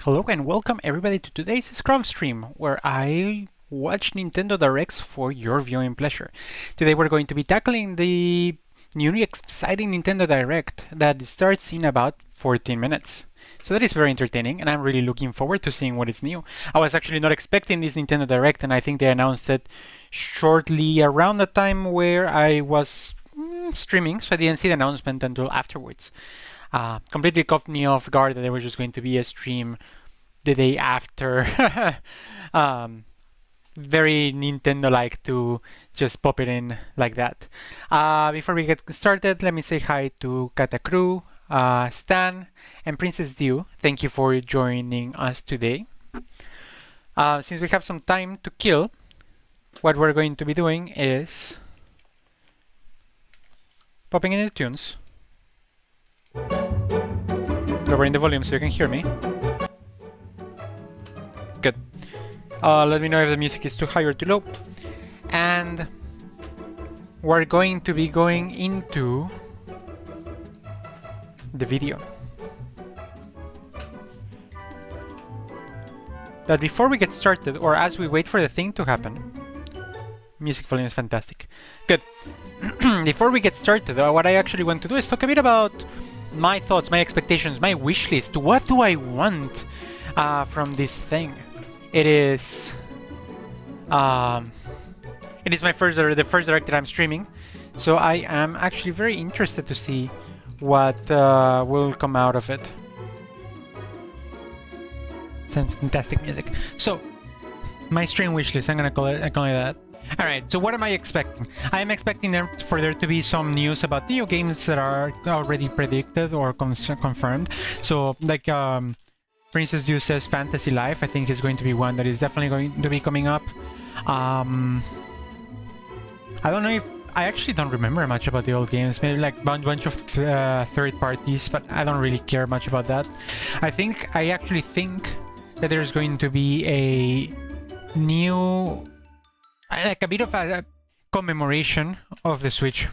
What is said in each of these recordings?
Hello and welcome everybody to today's Scrum stream, where I watch Nintendo Directs for your viewing pleasure. Today we're going to be tackling the newly exciting Nintendo Direct that starts in about 14 minutes. So that is very entertaining, and I'm really looking forward to seeing what is new. I was actually not expecting this Nintendo Direct, and I think they announced it shortly around the time where I was streaming, so I didn't see the announcement until afterwards. Completely caught me off guard that there was just going to be a stream the day after. Very Nintendo-like to just pop it in like that. Before we get started, let me say hi to Katakru, Stan, and Princess Dew. Thank you for joining us today. Since we have some time to kill, what we're going to be doing is popping in the tunes, lowering the volume so you can hear me. Good. Let me know if the music is too high or too low. And we're going to be going into the video. But before we get started, or as we wait for the thing to happen, music volume is fantastic. Good. Before we get started, what I actually want to do is talk a bit about my thoughts, my expectations, my wish list. What do I want from this thing? It is the first direct that I'm streaming, so I am actually very interested to see what will come out of it. Sounds fantastic music. So, my stream wish list. I'm gonna call it that. Alright, so what am I expecting? I am expecting for there to be some news about video games that are already predicted or confirmed. So, like Princess Dew says, Fantasy Life, I think is going to be one that is definitely going to be coming up. I don't know if... I actually don't remember much about the old games. Maybe like a bunch of third parties, but I don't really care much about that. I actually think that there's going to be a new... like a bit of a commemoration of the Switch.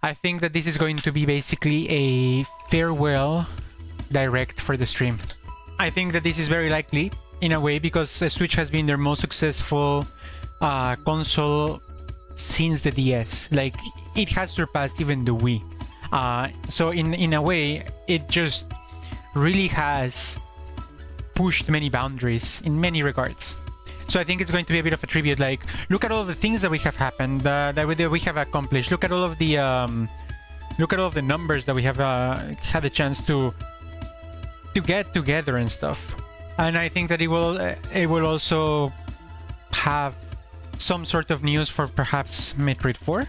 I think that this is going to be basically a farewell direct for the stream. I think that this is very likely, in a way, because the Switch has been their most successful console since the DS. Like, it has surpassed even the Wii. So in a way, it just really has pushed many boundaries in many regards. So I think it's going to be a bit of a tribute, like, look at all the things that we have happened, that we have accomplished. Look at all of the numbers that we have had a chance to get together and stuff. And I think that it will also have some sort of news for perhaps Metroid 4.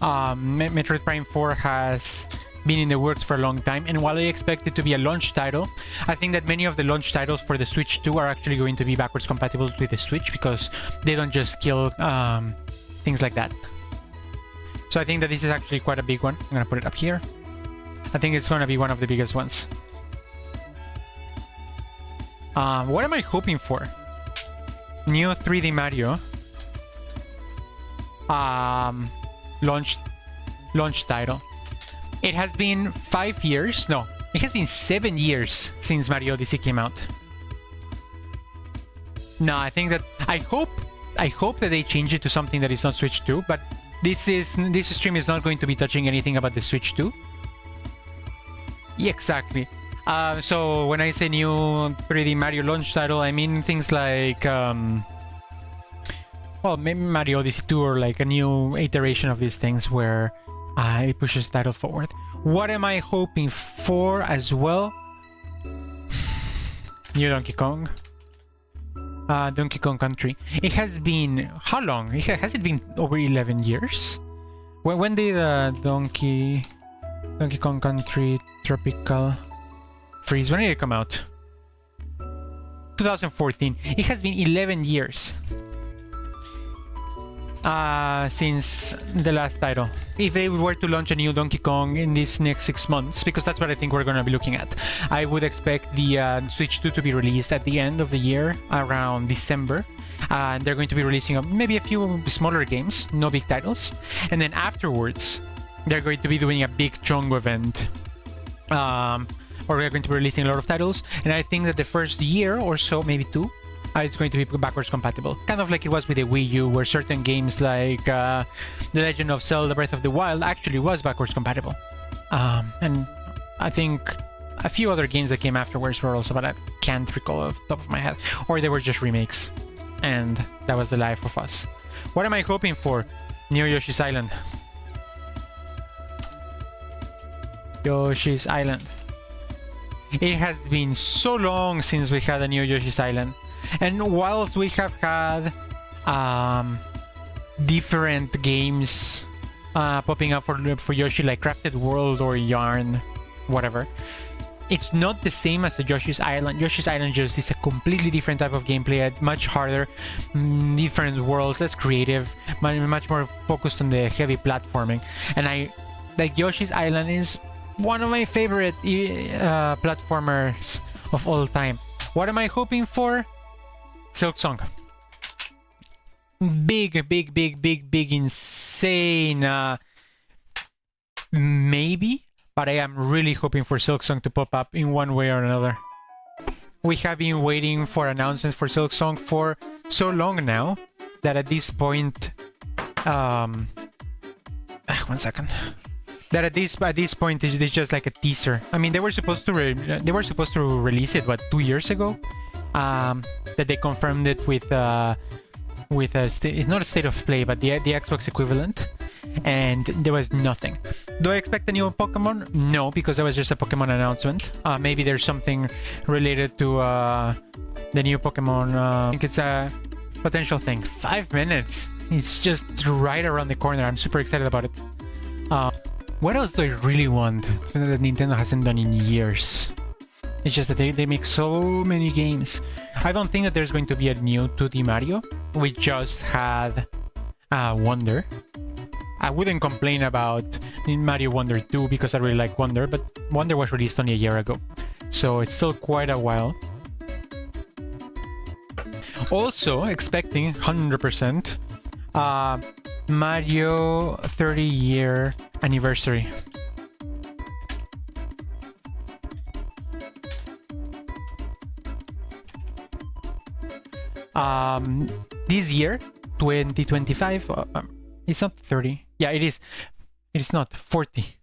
Metroid Prime 4 has been in the works for a long time, and while I expect it to be a launch title, I think that many of the launch titles for the Switch 2 are actually going to be backwards compatible with the Switch, because they don't just kill things like that. So I think that this is actually quite a big one. I'm gonna put it up here. I think it's gonna be one of the biggest ones. What am I hoping for? New 3D Mario launch title. It has been 5 years. No, it has been 7 years since Mario Odyssey came out. No, I think that I hope that they change it to something that is not Switch 2. But this stream is not going to be touching anything about the Switch 2. Yeah, exactly. So when I say new 3D Mario launch title, I mean things like well, maybe Mario Odyssey 2, or like a new iteration of these things where it pushes title forward. What am I hoping for as well? New Donkey Kong. Donkey Kong Country. It has been... how long? Has it been over 11 years? When did Donkey Kong Country Tropical Freeze, when did it come out? 2014. It has been 11 years since the last title. If they were to launch a new Donkey Kong in these next 6 months, because that's what I think we're going to be looking at, I would expect the Switch 2 to be released at the end of the year, around December. And they're going to be releasing maybe a few smaller games, no big titles. And then afterwards, they're going to be doing a big Chongo event. Or they're going to be releasing a lot of titles. And I think that the first year or so, maybe 2, it's going to be backwards compatible. Kind of like it was with the Wii U, where certain games like The Legend of Zelda Breath of the Wild actually was backwards compatible. And I think a few other games that came afterwards were also, but I can't recall off the top of my head. Or they were just remakes. And that was the life of us. What am I hoping for? New Yoshi's Island. Yoshi's Island. It has been so long since we had a new Yoshi's Island. And whilst we have had different games popping up for Yoshi, like Crafted World or Yarn, whatever, it's not the same as the Yoshi's Island. Yoshi's Island just is a completely different type of gameplay, much harder, different worlds, less creative, much more focused on the heavy platforming. And I like Yoshi's Island is one of my favorite platformers of all time. What am I hoping for? Silk Song. Big, insane. Maybe, but I am really hoping for Silk Song to pop up in one way or another. We have been waiting for announcements for Silk Song for so long now that at this point, 1 second. That at this point it's just like a teaser. I mean, they were supposed to release it 2 years ago. That they confirmed it with a it's not a state of play, but the Xbox equivalent, and there was nothing. Do I expect a new Pokemon? No, because that was just a Pokemon announcement. Maybe there's something related to the new Pokemon. I think it's a potential thing. 5 minutes. It's just right around the corner. I'm super excited about it. What else do I really want that Nintendo hasn't done in years? It's just that they make so many games. I don't think that there's going to be a new 2D Mario. We just had Wonder. I wouldn't complain about Mario Wonder 2 because I really like Wonder, but Wonder was released only a year ago. So it's still quite a while. Also, expecting 100% Mario 30-year anniversary. This year, 2025, it's not 30. Yeah, it is. It is not 40.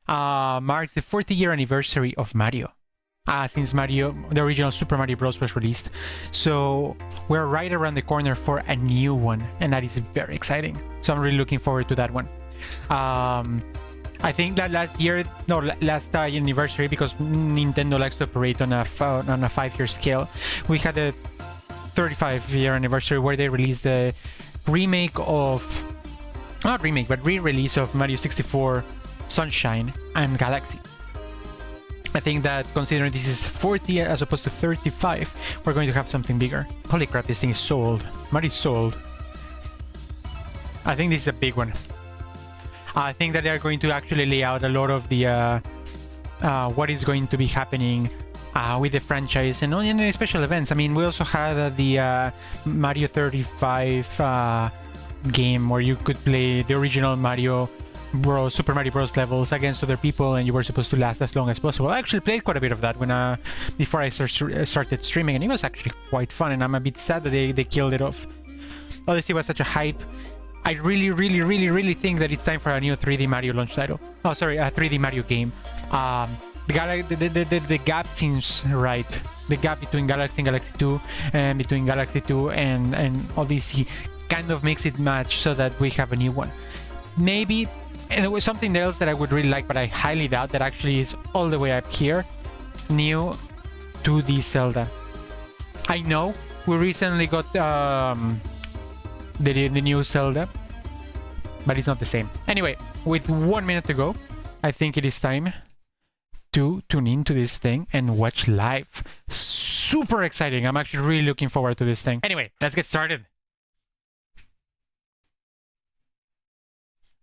Marks the 40-year anniversary of Mario. Since Mario, the original Super Mario Bros. Was released. So we're right around the corner for a new one, and that is very exciting. So I'm really looking forward to that one. I think that last anniversary, because Nintendo likes to operate on a 5-year scale, we had a 35-year anniversary where they released the re-release of Mario 64 Sunshine and Galaxy. I think that considering this is 40 as opposed to 35, we're going to have something bigger. Holy crap, this thing is so old. Mario's so old. I think this is a big one. I think that they're going to actually lay out a lot of the what is going to be happening with the franchise and only in special events. I mean, we also had the Mario 35 game where you could play the original Super Mario Bros. Levels against other people, and you were supposed to last as long as possible. I actually played quite a bit of that when before I started streaming, and it was actually quite fun, and I'm a bit sad that they killed it off. Obviously, it was such a hype. I really think that it's time for a new 3D Mario launch title. Oh, sorry, a 3D Mario game. The gap seems right. The gap between Galaxy and Galaxy 2 and between Galaxy 2 and Odyssey kind of makes it match so that we have a new one. Maybe, and it was something else that I would really like, but I highly doubt that actually is all the way up here. New 2D Zelda. I know we recently got the new Zelda, but it's not the same. Anyway, with 1 minute to go, I think it is time to tune into this thing and watch live. Super exciting. I'm actually really looking forward to this thing. Anyway, let's get started.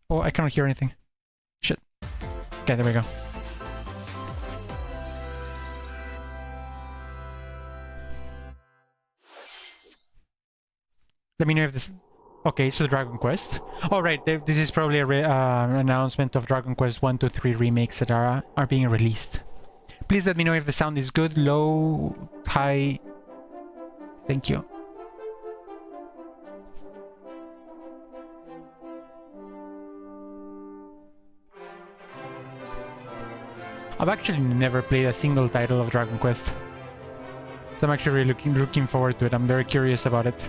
Oh, I cannot hear anything. Shit. Okay, there we go. Let me know if this... Okay, so Dragon Quest. Oh, right. This is probably an announcement of Dragon Quest 1, 2, 3 remakes that are being released. Please let me know if the sound is good, low, high. Thank you. I've actually never played a single title of Dragon Quest. So I'm actually really looking forward to it. I'm very curious about it.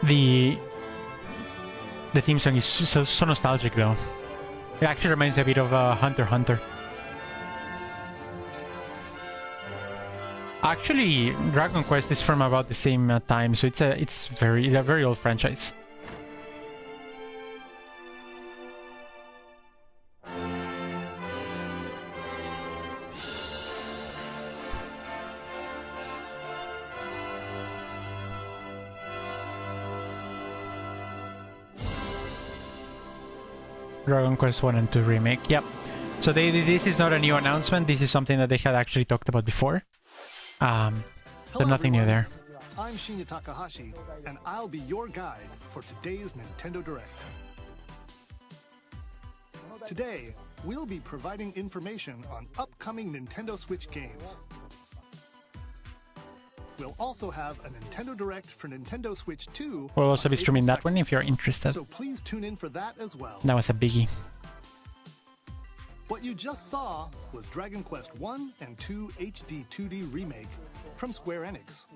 The theme song is so nostalgic though. It actually reminds me a bit of Hunter x Hunter. Actually, Dragon Quest is from about the same time, so it's a very old franchise. Dragon Quest 1 and 2 remake. Yep. So this is not a new announcement. This is something that they had actually talked about before. So nothing new there. I'm Shinya Takahashi, and I'll be your guide for today's Nintendo Direct. Today, we'll be providing information on upcoming Nintendo Switch games. We'll also have a Nintendo Direct for Nintendo Switch 2. We'll also be streaming that one if you're interested. So please tune in for that as well. That was a biggie. What you just saw was Dragon Quest 1 and 2 HD 2D remake from Square Enix.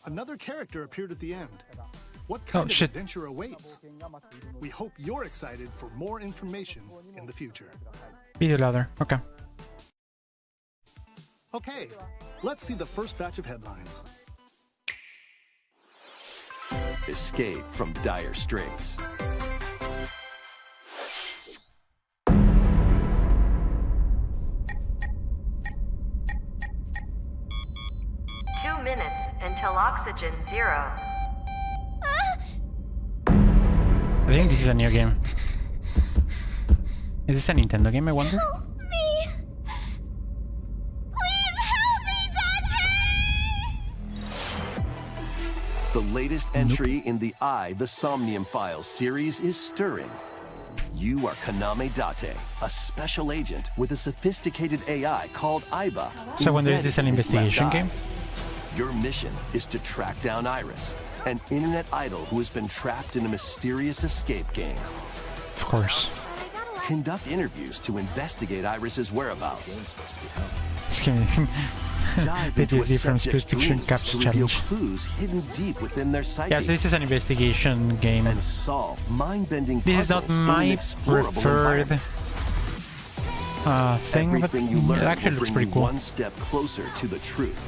Another character appeared at the end. What kind of adventure awaits? We hope you're excited for more information in the future. Video louder. Okay. Okay, let's see the first batch of headlines. Escape from dire straits. Until oxygen 0. I think this is a new game. Is this a Nintendo game, I wonder? Help me! Please help me, Dante! The latest entry in the the Somnium Files series is stirring. You are Kaname Date, a special agent with a sophisticated AI called Aiba. So I wonder, is this an investigation game? Your mission is to track down Iris, an internet idol who has been trapped in a mysterious escape game. Of course. Conduct interviews to investigate Iris's whereabouts. Dive into a subject's dreams to reveal clues hidden deep within their psyche. Yeah, so this is an investigation game. And solve mind-bending puzzles. This is not my preferred thing, but everything you learn it actually will looks bring pretty cool. One step closer to the truth.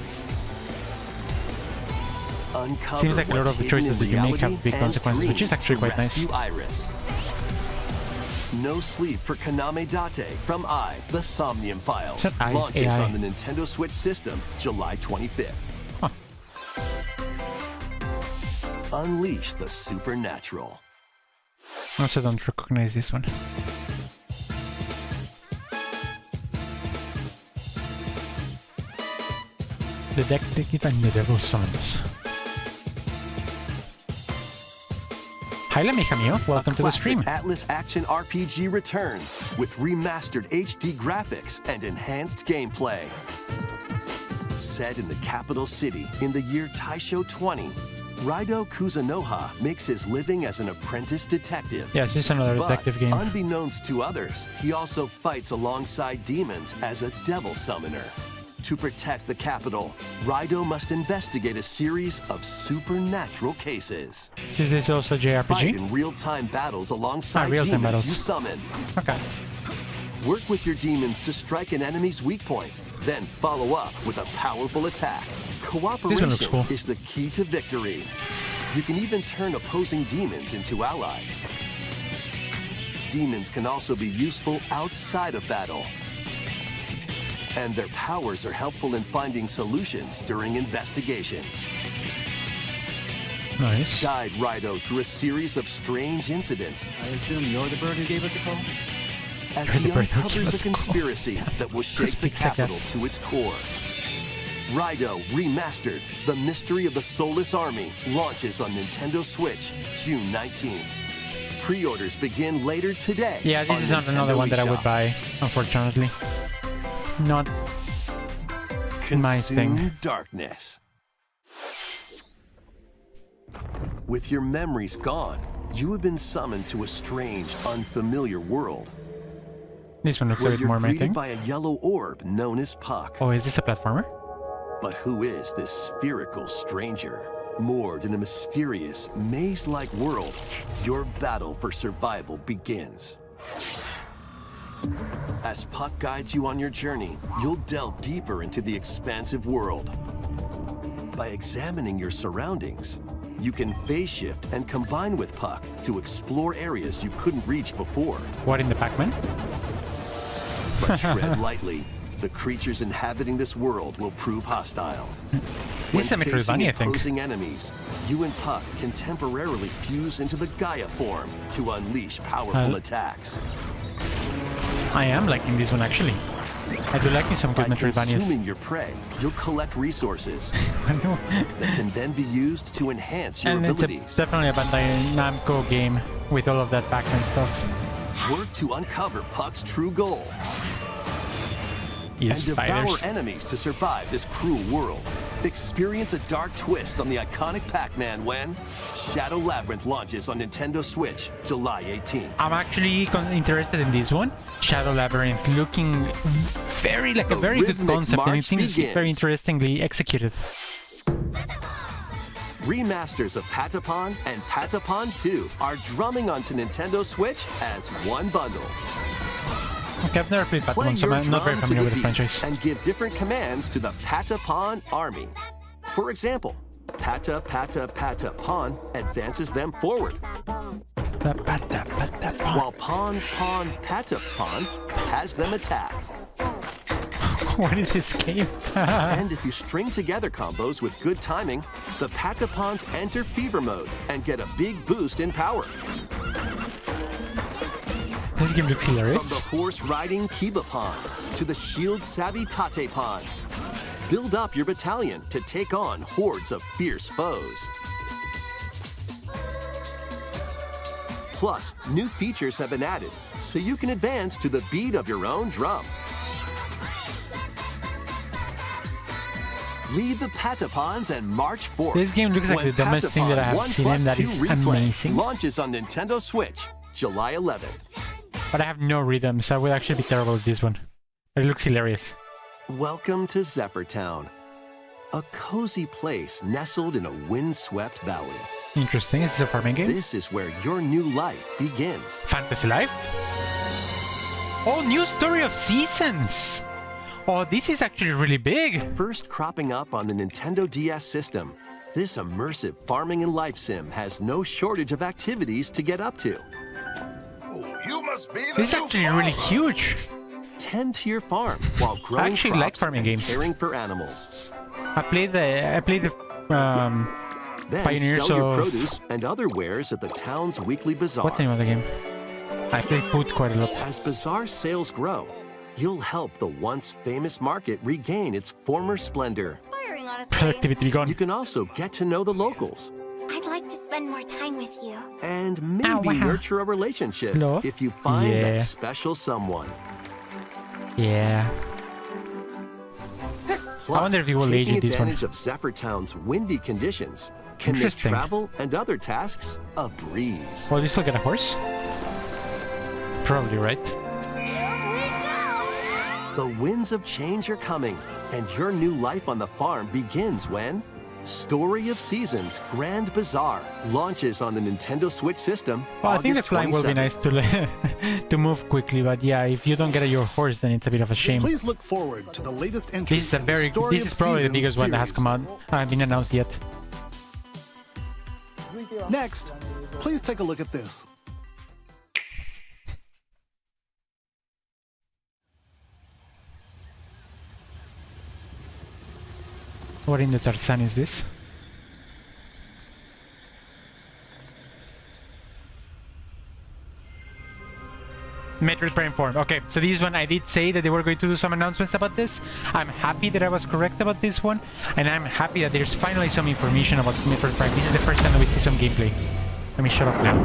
Uncover Seems like a lot of the choices that you make have big consequences, which is actually quite nice. Iris. No Sleep for Kaname Date from the Somnium Files. Launches on the Nintendo Switch system July 25th. Huh. Unleash the supernatural. I also don't recognize this one. The Detective and the Devil's Sons. Hi, Lamija Mio. Welcome to the stream. Atlas action RPG returns with remastered HD graphics and enhanced gameplay. Set in the capital city in the year Taisho 20, RAIDOU Kuzunoha makes his living as an apprentice detective. Yeah, it's just another detective game. Unbeknownst to others, he also fights alongside demons as a devil summoner. To protect the capital, RAIDOU must investigate a series of supernatural cases. Is this also JRPG? Fight in real-time battles alongside demons you summon. Okay. Work with your demons to strike an enemy's weak point, then follow up with a powerful attack. Cooperation is the key to victory. You can even turn opposing demons into allies. Demons can also be useful outside of battle. And their powers are helpful in finding solutions during investigations. Nice. Guide RAIDOU through a series of strange incidents. I assume you're the bird who gave us a call? as he The bird who uncovers was a conspiracy that will shake the speaks like that? capital to its core. RAIDOU Remastered, The Mystery of the Soulless Army, launches on Nintendo Switch June 19. Pre-orders begin later today. Yeah, this is not another one that I would eShop. buy, unfortunately. Not my thing. Consume darkness. With your memories gone, you have been summoned to a strange, unfamiliar world. This one looks a Where bit you're more my greeted thing. by a yellow orb known as Puck. Oh, is this a platformer? But who is this spherical stranger? Moored in a mysterious, maze-like world, your battle for survival begins. As Puck guides you on your journey, you'll delve deeper into the expansive world. By examining your surroundings, you can phase shift and combine with Puck to explore areas you couldn't reach before. What in the Pac-Man? But tread lightly. The creatures inhabiting this world will prove hostile. This is a When facing Metroidvania, I think. opposing enemies, you and Puck can temporarily fuse into the Gaia form to unleash powerful attacks. I am liking this one, actually. I do like me some good By Metroidvanias. consuming your prey, you'll collect resources that can then be used to enhance your And it's abilities. definitely a Bandai Namco game with all of that Pac-Man stuff. Work to uncover Puck's true goal You and devour spiders. enemies to survive this cruel world. Experience a dark twist on the iconic Pac-Man when Shadow Labyrinth launches on Nintendo Switch July 18th. I'm actually interested in this one. Shadow Labyrinth, looking very like a The very good rhythmic concept, and it march seems begins. very interestingly executed. Remasters of Patapon and Patapon 2 are drumming onto Nintendo Switch as one bundle. Okay, I've never played Play Patapon, so your I'm not very drum to familiar the with the beat franchise. and give different commands to the Patapon army. For example, Pata Pata Patapon advances them forward, while Pon Pon Patapon has them attack. What is this game? And if you string together combos with good timing, the Patapons enter fever mode and get a big boost in power. This game looks From hilarious. the horse-riding Kibapon to the shield-savvy Tatepon, build up your battalion to take on hordes of fierce foes. Plus, new features have been added, so you can advance to the beat of your own drum. Lead the Patapons and march forth. This game looks like When the dumbest thing that I have Patapon seen, and that 1+2 is Replay amazing. launches on Nintendo Switch July 11th. But I have no rhythm, so I will actually be terrible at this one. But it looks hilarious. Welcome to Zephyr Town, a cozy place nestled in a windswept valley. Interesting. This is a farming game. This is where your new life begins. Fantasy Life. Oh, new story of seasons. Oh, this is actually really big. First cropping up on the Nintendo DS system, this immersive farming and life sim has no shortage of activities to get up to. You must be the This is new actually really farmer. huge. Tend to your farm while growing actually crops like farming and games. caring for animals. I played the Then Pioneers sell your of- produce and other wares at the town's weekly bazaar. what's the name of the game? I played Boot quite a lot. As bazaar sales grow, you'll help the once famous market regain its former splendor. Inspiring, honestly. Productivity be gone. You can also get to know the locals I'd like to spend more time with you. and maybe Ow, wow. nurture a relationship Love? if you find Yeah. that special someone. Yeah. Plus, wonder if you will age taking in this one. advantage of Zephyr Town's windy conditions can make Interesting. travel and other tasks a breeze. Well, you still get a horse? Probably, right? The winds of change are coming, and your new life on the farm begins when Story of Seasons Grand Bazaar launches on the Nintendo Switch system. Well, I think the August flying will be 27th. nice to to move quickly, but yeah, if you don't get your horse, then it's a bit of a shame. Please look forward to the latest entry. This is a in the very. Story This of is probably the Seasons biggest one that has series. come out. Haven't been announced yet. Next, please take a look at this. What in the Tarzan is this? Metroid Prime 4. Okay, so this one I did say that they were going to do some announcements about this. I'm happy that I was correct about this one, and I'm happy that there's finally some information about Metroid Prime. This is the first time that we see some gameplay. Let me shut up now.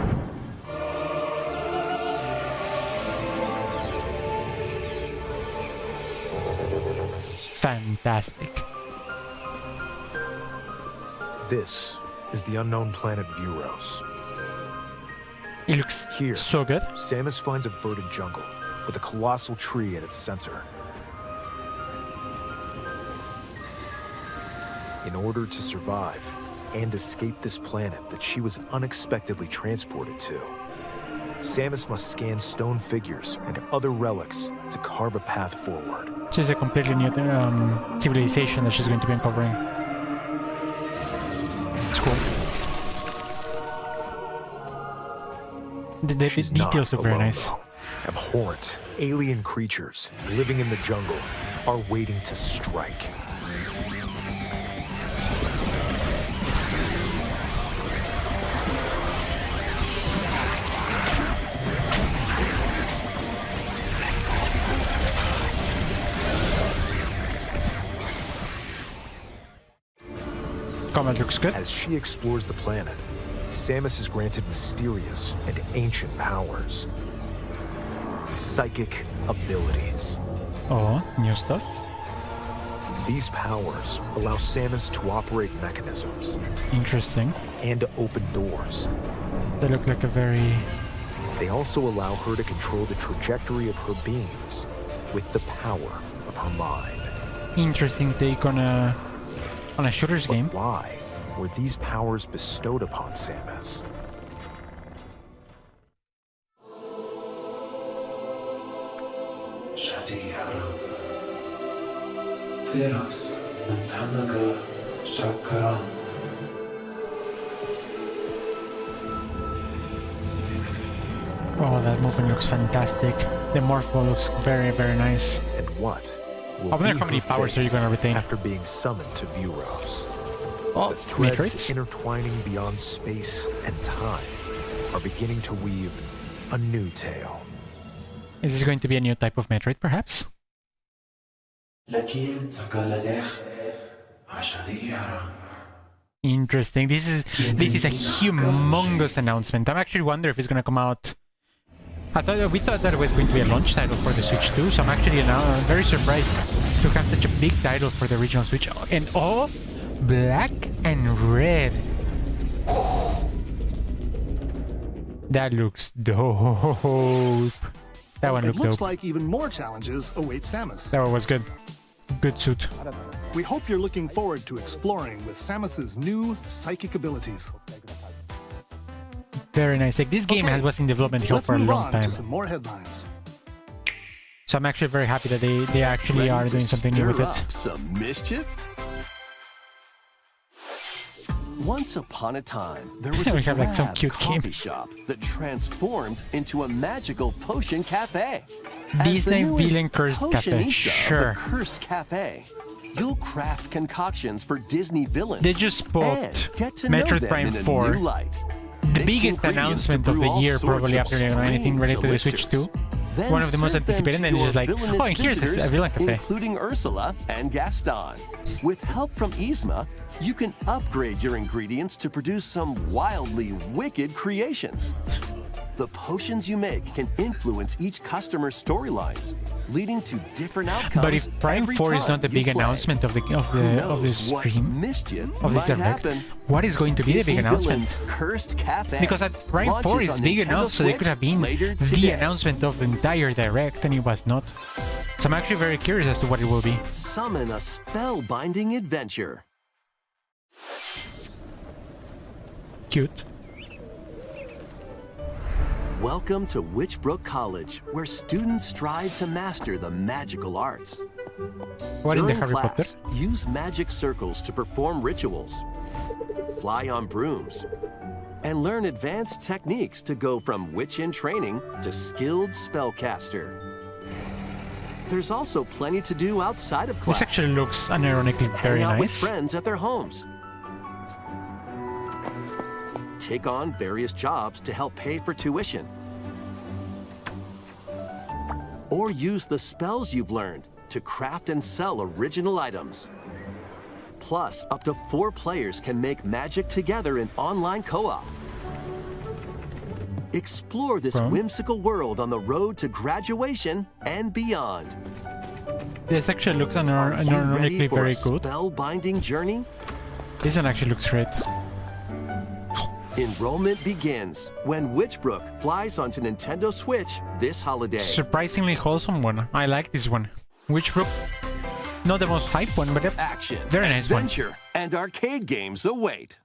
Fantastic. This is the unknown planet Vuros. It looks Here, so good. Samus finds a verdant jungle with a colossal tree at its center. In order to survive and escape this planet that she was unexpectedly transported to, Samus must scan stone figures and other relics to carve a path forward. She's a completely new civilization that she's going to be uncovering. It's cool. The details look very nice. Though. Abhorrent, alien creatures living in the jungle are waiting to strike. Combat looks good. As she explores the planet, Samus is granted mysterious and ancient powers. Psychic abilities. Oh, new stuff. These powers allow Samus to operate mechanisms Interesting. and to open doors. They look like a very... They also allow her to control the trajectory of her beams with the power of her mind. interesting take on a shooter's But game. why were these powers bestowed upon Samus? Oh, that movement looks fantastic. The morph ball looks very, very nice. And what will I wonder be how many her powers fate are you going to retain? after being summoned to Vuros? Oh, The threads Metroids? intertwining beyond space and time are beginning to weave a new tale. Is this going to be a new type of Metroid, perhaps? Interesting. This is a humongous announcement. I'm actually wondering if it's gonna come out. We thought that it was going to be a launch title for the Switch 2, so I'm actually now very surprised to have such a big title for the original Switch, and all black and red. That looks dope. That one It looked looks dope. like even more challenges await Samus. That one was good. Good suit. We hope you're looking forward to exploring with Samus's new psychic abilities. Very nice. Like, this game Okay, was in development hell Let's for a move long on time. to some more headlines. So I'm actually very happy that they actually Ready are to doing something new with stir it. up some mischief? Once upon a time, there was We a have, like, some drab cute game. coffee shop that transformed into a magical potion cafe. As Disney the newest Villain Cursed Cafe. Potionista of Sure. the Cursed Cafe, you'll craft concoctions for Disney villains. They just bought and get to know Metroid them Prime in a 4. new light. The Mix biggest ingredients to announcement of brew the all year, sorts probably of after anything strange related to the Switch 2. elixirs. Then One of the most serve them anticipated, to and then it's your just like, villainous oh, and here's visitors, a Villain Cafe. including Ursula and Gaston. With help from Yzma, you can upgrade your ingredients to produce some wildly wicked creations. The potions you make can influence each customer's storylines, leading to different outcomes. But if Prime every 4 is time not the you big play. announcement of Who this knows what stream, mischief of this might event, happen? what is going to be the big Disney announcement? Villains Cursed Cafe Because at Prime 4 launches is on big Nintendo enough, so they could Switch have been later the today. announcement of the entire Direct, and it was not. So I'm actually very curious as to what it will be. Summon a spellbinding adventure. Cute. Welcome to Witchbrook College, where students strive to master the magical arts. What in the During Harry class, Potter? use magic circles to perform rituals, fly on brooms, and learn advanced techniques to go from witch in training to skilled spellcaster. There's also plenty to do outside of class. This actually looks unironically very Hang out with nice. friends at their homes. Take on various jobs to help pay for tuition. or use the spells you've learned to craft and sell original items. Plus, up to 4 players can make magic together in online co-op. Explore this whimsical world on the road to graduation and beyond. This actually looks Are you ironically ready for very a good. spellbinding journey? This one actually looks great. Enrollment begins when Witchbrook flies onto Nintendo Switch this holiday. Surprisingly wholesome one. I like this one. Witchbrook, not the most hype one, but Action, very nice one. adventure, and arcade games await.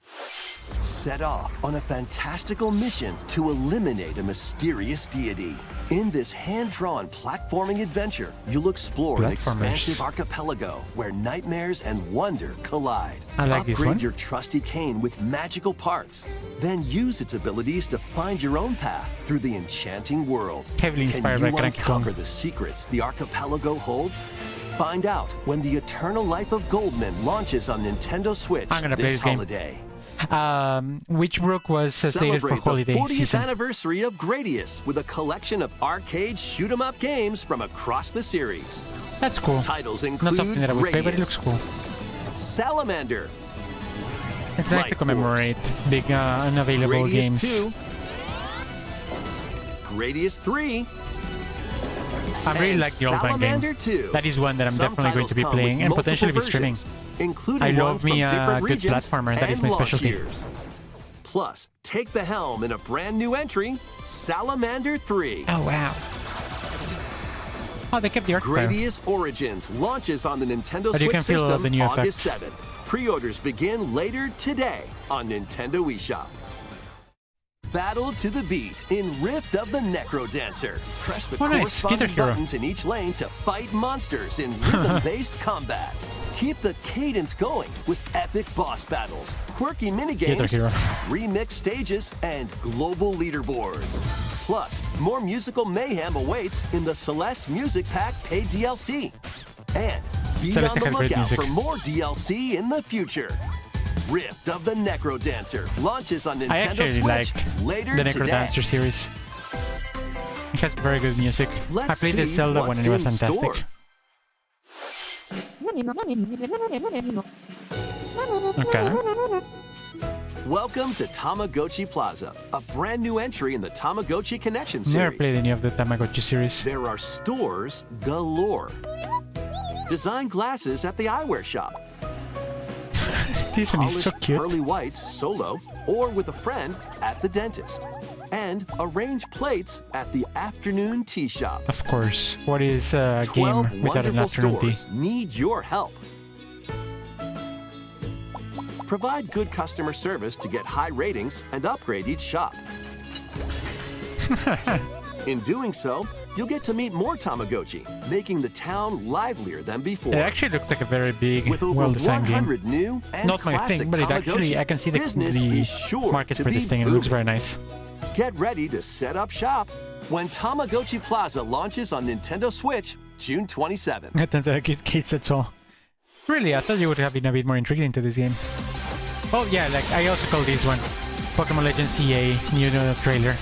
Set off on a fantastical mission to eliminate a mysterious deity. In this hand-drawn platforming adventure, you'll explore an expansive archipelago where nightmares and wonder collide. I like this one. Upgrade your trusty cane with magical parts. Then use its abilities to find your own path through the enchanting world. Heavily inspired by Can you Cranky Kong. uncover the secrets the archipelago holds? Find out when the Eternal Life of Goldman launches on Nintendo Switch I'm gonna play this this game. holiday. Witchbrook was slated for Celebrate holiday the 40th season. anniversary of Gradius with a collection of arcade shoot-'em-up games from across the series. That's cool. Titles Not include something that I would play, but it looks Gradius, cool. Salamander, It's nice to Light commemorate big unavailable Gradius games. 2, Gradius 3, I really and like the old man game. Salamander 2. That is one that I'm Some definitely going to be titles come playing with and multiple potentially be streaming. versions, including I ones love from me a different good regions platformer. That is and my launch specialty. years. Plus, take the helm in a brand new entry, Salamander 3. Oh wow! Oh, they kept the art style. Gradius Origins launches on the Nintendo But you Switch can feel system the new August effects. 7th. Pre-orders begin later today on Nintendo eShop. Battle to the beat in Rift of the NecroDancer. Press the Oh, nice. Guitar corresponding Hero. buttons in each lane to fight monsters in rhythm-based combat. Keep the cadence going with epic boss battles, quirky Guitar minigames, Hero. remix stages, and global leaderboards. Plus, more musical mayhem awaits in the Celeste Music Pack paid DLC. And be Celeste on the had great lookout music. for more DLC in the future. Rift of the NecroDancer launches on I Nintendo actually like Switch later the today. NecroDancer series. It has very good music. Let's I played the see Zelda one what's and it was in fantastic. store. Okay. Welcome to Tamagotchi Plaza, a brand new entry in the Tamagotchi Connection Never series. played any of the Tamagotchi series. There are stores galore. Design glasses at the eyewear shop. This one is so Polished cute. pearly whites solo or with a friend at the dentist. And arrange plates at the afternoon tea shop. Of course. What is a 12 game without an wonderful afternoon tea? stores need your help. Provide good customer service to get high ratings and upgrade each shop. In doing so, you'll get to meet more Tamagotchi, making the town livelier than before. It actually looks like a very big, With over well-designed game. 100 new and Not my classic thing, but it actually, Tamagotchi, I can see business is the sure market to for be this thing. It looks booming. very nice. Get ready to set up shop when Tamagotchi Plaza launches on Nintendo Switch June 27th. I don't like kids, that's all. Really, I thought you would have been a bit more intrigued into this game. Oh yeah, like I also call this one Pokemon Legends CA new trailer.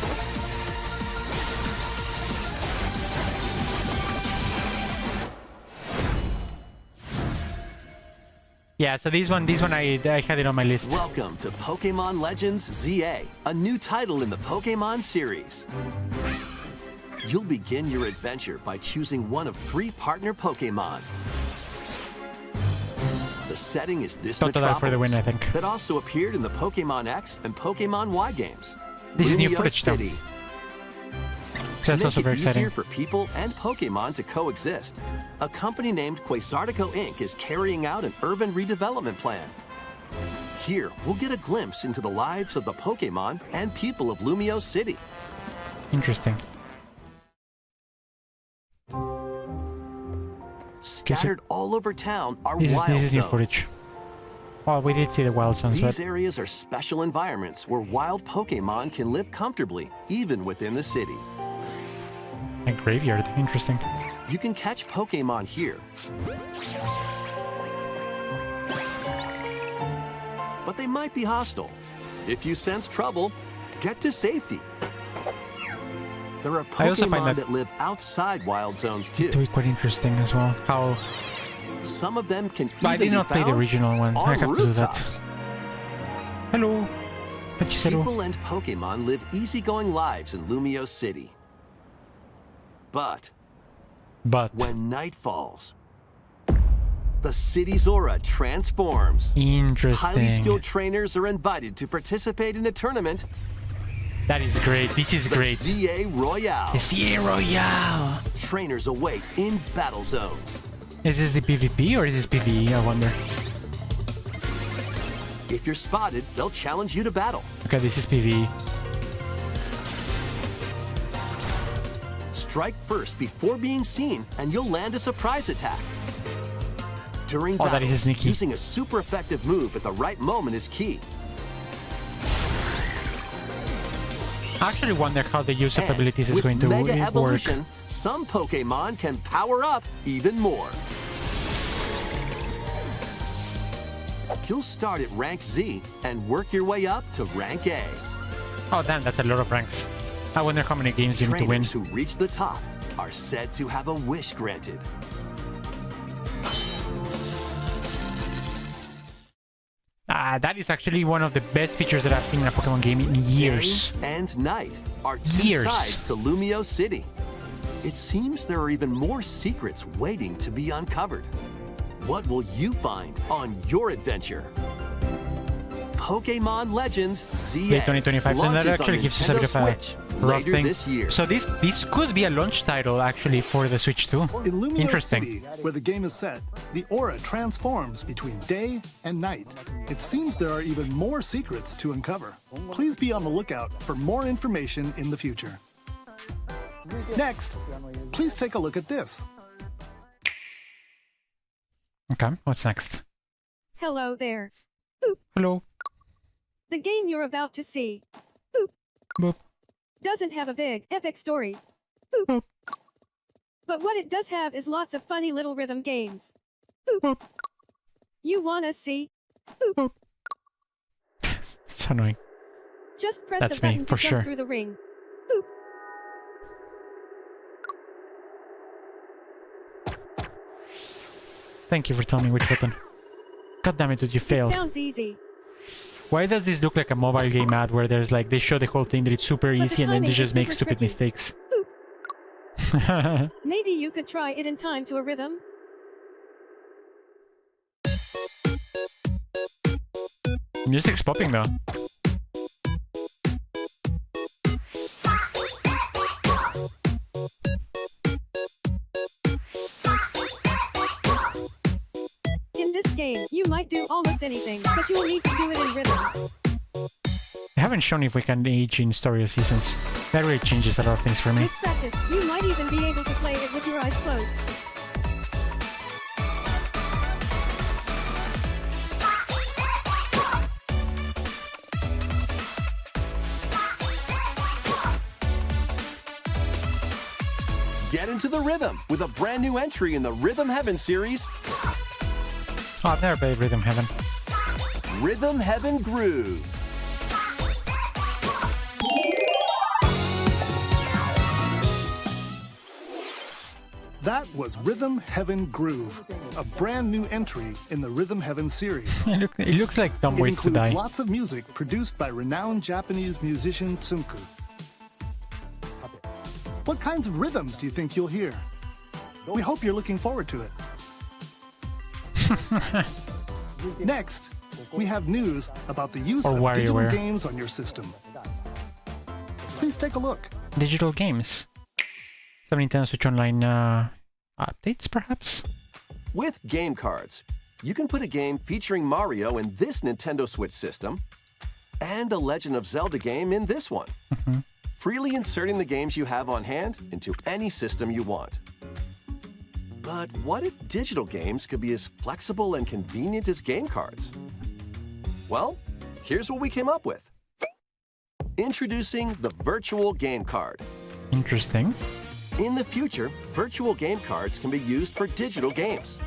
Yeah, so this one I had it on my list. Welcome to Pokemon Legends ZA, a new title in the Pokemon series. You'll begin your adventure by choosing one of 3 partner Pokemon. The setting is this Total metropolis for the win, I think. that also appeared in the Pokemon X and Pokemon Y games. This is new Lumio footage, though. City. To That's make also it very easier exciting. for people and Pokemon to coexist, a company named Quasartico Inc. is carrying out an urban redevelopment plan. Here, we'll get a glimpse into the lives of the Pokemon and people of Lumio City. Interesting. Scattered all over town are This wild is new zones. footage. Well, we did see the wild zones, These but areas are special environments where wild Pokemon can live comfortably, even within the city. a graveyard. Interesting. You can catch Pokemon here. But they might be hostile. If you sense trouble, get to safety. There are I also find Pokemon that that live outside wild zones too. to be quite interesting as well. How Some of them can but I even did not be play the found original one. I on have to do rooftops. that. Hello. Hachishiro. People and Pokemon live easygoing lives in Lumio City. But when night falls, the city's aura transforms. Interesting. Highly skilled trainers are invited to participate in a tournament. That is great. This is The great. ZA Royale. The CA Royale. Trainers await in battle zones. Is this the PvP or is this PvE? I wonder. If you're spotted, they'll challenge you to battle. Okay, this is PvE. Strike first before being seen, and you'll land a surprise attack. During Oh, that is battles, sneaky. using a super effective move at the right moment is key. I actually wonder how the use of And abilities is with going to Mega work. Evolution, some Pokemon can power up even more. You'll start at rank Z and work your way up to rank A. Oh damn, that's a lot of ranks. I wonder how many games you need to win. Trainers who reach the top are said to have a wish granted. That is actually one of the best features that I've seen in a Pokemon game in years. Day and night are two sides to Lumio City. It seems there are even more secrets waiting to be uncovered. What will you find on your adventure? Pokemon Legends ZA Late 2025, and that launches actually on gives us a bit of Nintendo a Switch rough later thing. this year. So this could be a launch title actually for the Switch too. In Lumio Interesting. City, where the game is set, the aura transforms between day and night. It seems there are even more secrets to uncover. Please be on the lookout for more information in the future. Next, please take a look at this. Okay, what's next? Hello there. Hello. The game you're about to see boop, Boop. doesn't have a big, epic story. Boop. Boop. But what it does have is lots of funny little rhythm games. Boop. Boop. You wanna see? Boop. It's annoying. Just press That's the button me, to for jump sure. through the ring. Boop. Thank you for telling me which button. God damn it, dude, you It failed. sounds easy. Why does this look like a mobile game ad where there's like, they show the whole thing that it's super the easy and then they timing just is make super stupid tricky. mistakes? Maybe you could try it in time to a rhythm. Music's popping though. In this game, you might do almost anything, but you'll need to do it in rhythm. They haven't shown if we can age in Story of Seasons. That really changes a lot of things for me. With practice, you might even be able to play it with your eyes closed. Get into the rhythm with a brand new entry in the Rhythm Heaven series, Oh, I've never played Rhythm Heaven. Rhythm Heaven Groove. That was Rhythm Heaven Groove, a brand new entry in the Rhythm Heaven series. It looks like Dumb It Ways to includes Die. lots of music produced by renowned Japanese musician Tsunku. What kinds of rhythms do you think you'll hear? We hope you're looking forward to it. Next, we have news about the use Or of digital WarioWare. games on your system. Please take a look. Digital games. Some Nintendo Switch Online updates, perhaps? With game cards, you can put a game featuring Mario in this Nintendo Switch system and a Legend of Zelda game in this one, freely inserting the games you have on hand into any system you want. But what if digital games could be as flexible and convenient as game cards? Well, here's what we came up with. Introducing the Virtual Game Card. Interesting. In the future, virtual game cards can be used for digital games.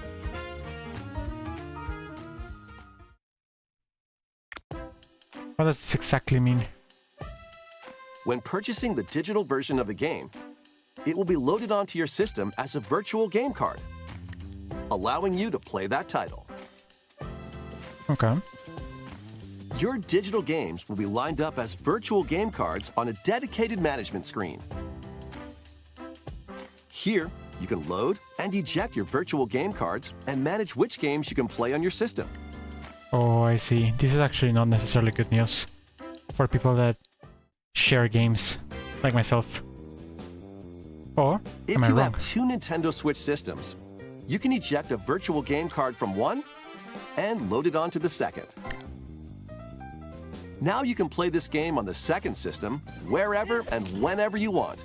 What does this exactly mean? When purchasing the digital version of a game, it will be loaded onto your system as a virtual game card, allowing you to play that title. Okay. Your digital games will be lined up as virtual game cards on a dedicated management screen. Here, you can load and eject your virtual game cards and manage which games you can play on your system. Oh, I see. This is actually not necessarily good news for people that share games, like myself. Or, if am I you wrong? have two Nintendo Switch systems, you can eject a virtual game card from one and load it onto the second. Now you can play this game on the second system wherever and whenever you want,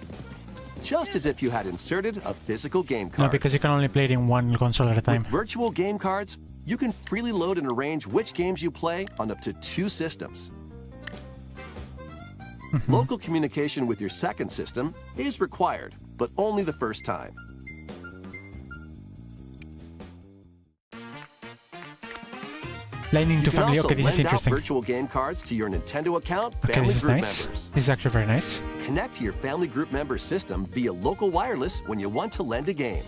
just as if you had inserted a physical game card. No, because you can only play it in one console at a time. With virtual game cards, you can freely load and arrange which games you play on up to two systems. Local communication with your second system is required, but only the first time. Lightning to You can family. also Okay, this is lend out interesting. virtual game cards to your Nintendo account, Okay, family this is group nice. members. This is actually very nice. Connect to your family group member system via local wireless when you want to lend a game.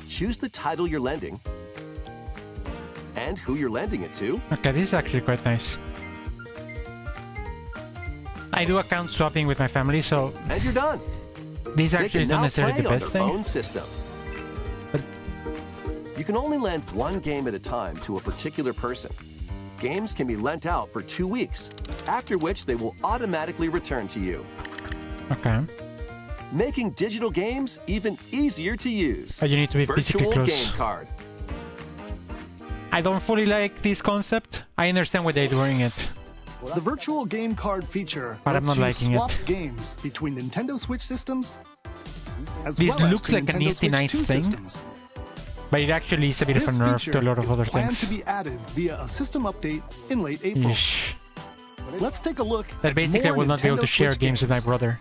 Choose the title you're lending and who you're lending it to. Okay, this is actually quite nice. I do account swapping with my family, so And you're done. this They actually can is not now necessarily play the on best their thing. own system. But- You can only lend one game at a time to a particular person. Games can be lent out for 2 weeks, after which they will automatically return to you, Okay. making digital games even easier to use. But you need to be physically Virtual close. game card. I don't fully like this concept. I understand why they're doing it. The virtual game card feature But I'm lets not you liking swap it. games between Nintendo Switch systems, as This well as looks to like a Nintendo nifty Switch nice 2 thing. systems. But it actually is a bit of a This nerf feature to a lot of is other planned things. to be added via a system update in late April. Yeesh. Let's take a look That at basically I more will not be able to Nintendo share Switch games with my brother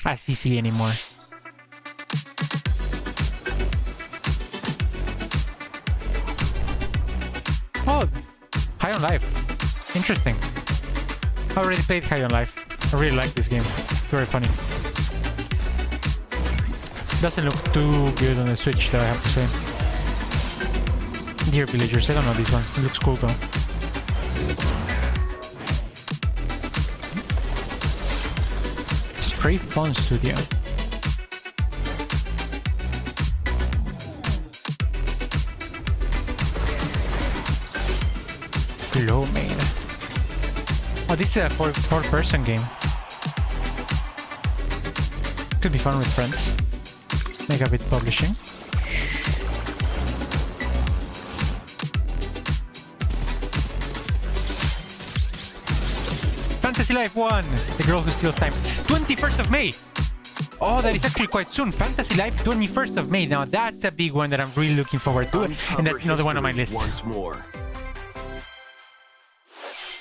as easily anymore. Oh, High on Life. Interesting. I already played High on Life. I really like this game. It's very funny. Doesn't look too good on the Switch though, I have to say. Dear Villagers, I don't know this one. It looks cool though. Stray Fun Studio. Glow Mail. Oh, this is a four-person game. Could be fun with friends. Megabit Publishing. Fantasy Life 1! The Girl Who Steals Time. 21st of May! Oh, that is actually quite soon. Fantasy Life 21st of May. Now that's a big one that I'm really looking forward to. And that's another one on my list. Once more.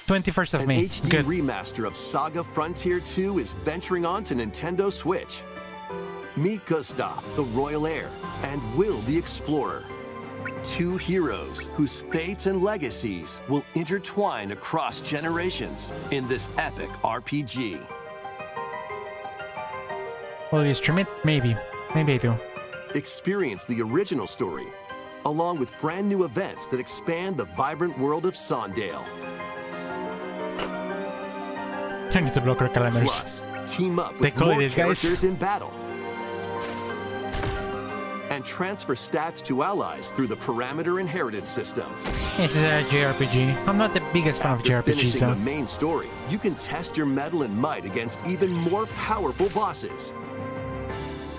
21st of An May. HD Good. remaster of Saga Frontier 2 is venturing on to Nintendo Switch. Meet Gustav, the Royal Heir, and Will, the Explorer. Two heroes whose fates and legacies will intertwine across generations in this epic RPG. Will you stream it? Maybe. Maybe I do. Experience the original story, along with brand new events that expand the vibrant world of Sondale. I need to block our calendars. Plus, team up They with call it more this, guys. characters in battle. And transfer stats to allies through the parameter inheritance system. This is a JRPG. I'm not the biggest fan of After JRPGs finishing though. the main story, you can test your mettle and might against even more powerful bosses.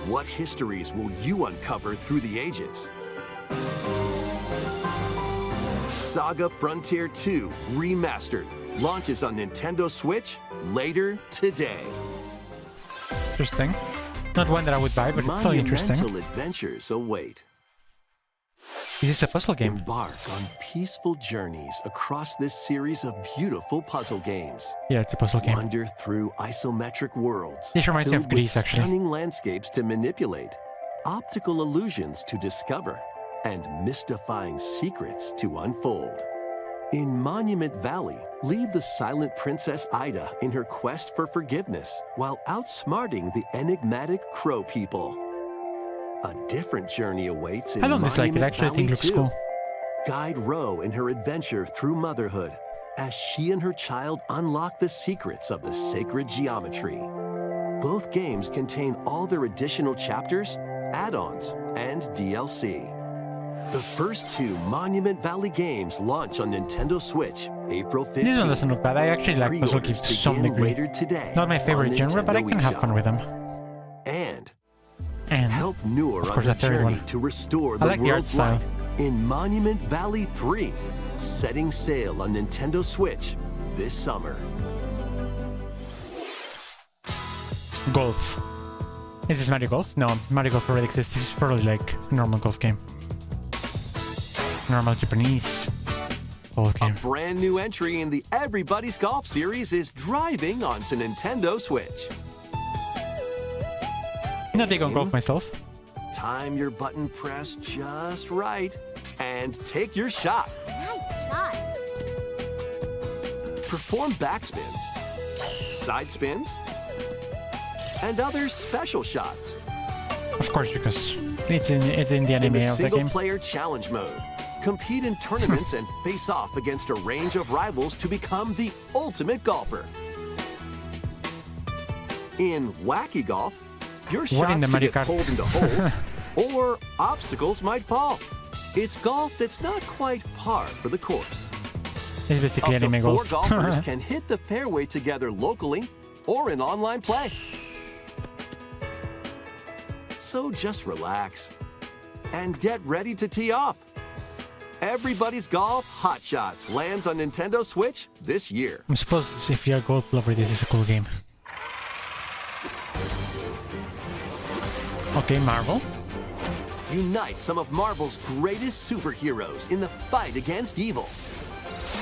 What histories will you uncover through the ages? Saga Frontier 2 Remastered launches on Nintendo Switch later today. Interesting. Not one that I would buy, but it's so interesting. Monumental adventures await. Is this a puzzle game? Embark on peaceful journeys across this series of beautiful puzzle games. Yeah, it's a puzzle game. Wander through isometric worlds. This reminds me of filled with Greece, actually. Stunning landscapes to manipulate, optical illusions to discover, and mystifying secrets to unfold. In Monument Valley, lead the silent Princess Ida in her quest for forgiveness while outsmarting the enigmatic Crow people. A different journey awaits in I don't dislike it. Monument Actually, I think Valley it looks 2. cool. Guide Ro in her adventure through motherhood as she and her child unlock the secrets of the sacred geometry. Both games contain all their additional chapters, add-ons, and DLC. The first two Monument Valley games launch on Nintendo Switch April 15th. This one doesn't look bad. I actually like puzzle games to some Begin degree. later today Not my favorite on genre, but I Nintendo can have fun eShop. with them. And And help Noor of on course, her the third journey one. to restore I the like the art world's style. light in Monument Valley 3, setting sail on Nintendo Switch this summer. Golf. Is this Mario Golf? No, Mario Golf already exists. This is probably like a normal golf game. Normal Japanese golf A game. brand new entry in the Everybody's Golf series is driving onto Nintendo Switch. I'm not big on golf myself. Time your button press just right and take your shot. Nice shot. Perform backspins, side spins, and other special shots. Of course, because it's in the In anime the of the game. single-player challenge mode, compete in tournaments and face off against a range of rivals to become the ultimate golfer. In Wacky Golf, your What in shots the could Mario get Kart? pulled into holes, or obstacles might fall. It's golf that's not quite par for the course. It's basically Up to anime 4 golf. golfers can hit the fairway together locally or in online play. So just relax and get ready to tee off. Everybody's Golf Hot Shots lands on Nintendo Switch this year. I suppose if you're a golf lover, this is a cool game. Okay, Marvel. Unite some of Marvel's greatest superheroes in the fight against evil.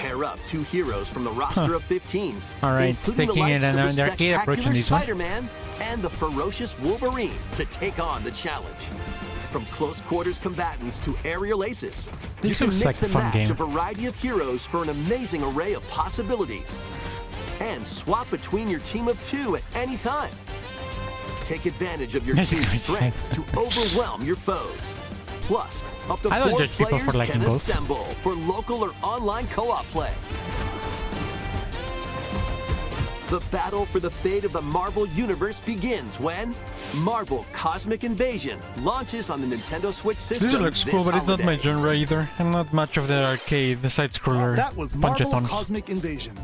Pair up 2 heroes from the roster of 15, All right, including the taking it likes of an the arcade approach in spectacular this one. Spider-Man and the ferocious Wolverine to take on the challenge. From close quarters combatants to aerial aces, This you can looks mix like a and fun match game. a variety of heroes for an amazing array of possibilities. And swap between your team of 2 at any time. Take advantage of your That's a team's good strengths to overwhelm your foes. Plus, up to I don't 4 judge people for players liking can both. assemble for local or online co-op play. The battle for the fate of the Marvel Universe begins when Marvel Cosmic Invasion launches on the Nintendo Switch system. This looks cool, but it's not my holiday. genre either. I'm not much of the arcade, the side-scroller That was Marvel punch-a-thon. Cosmic Invasion,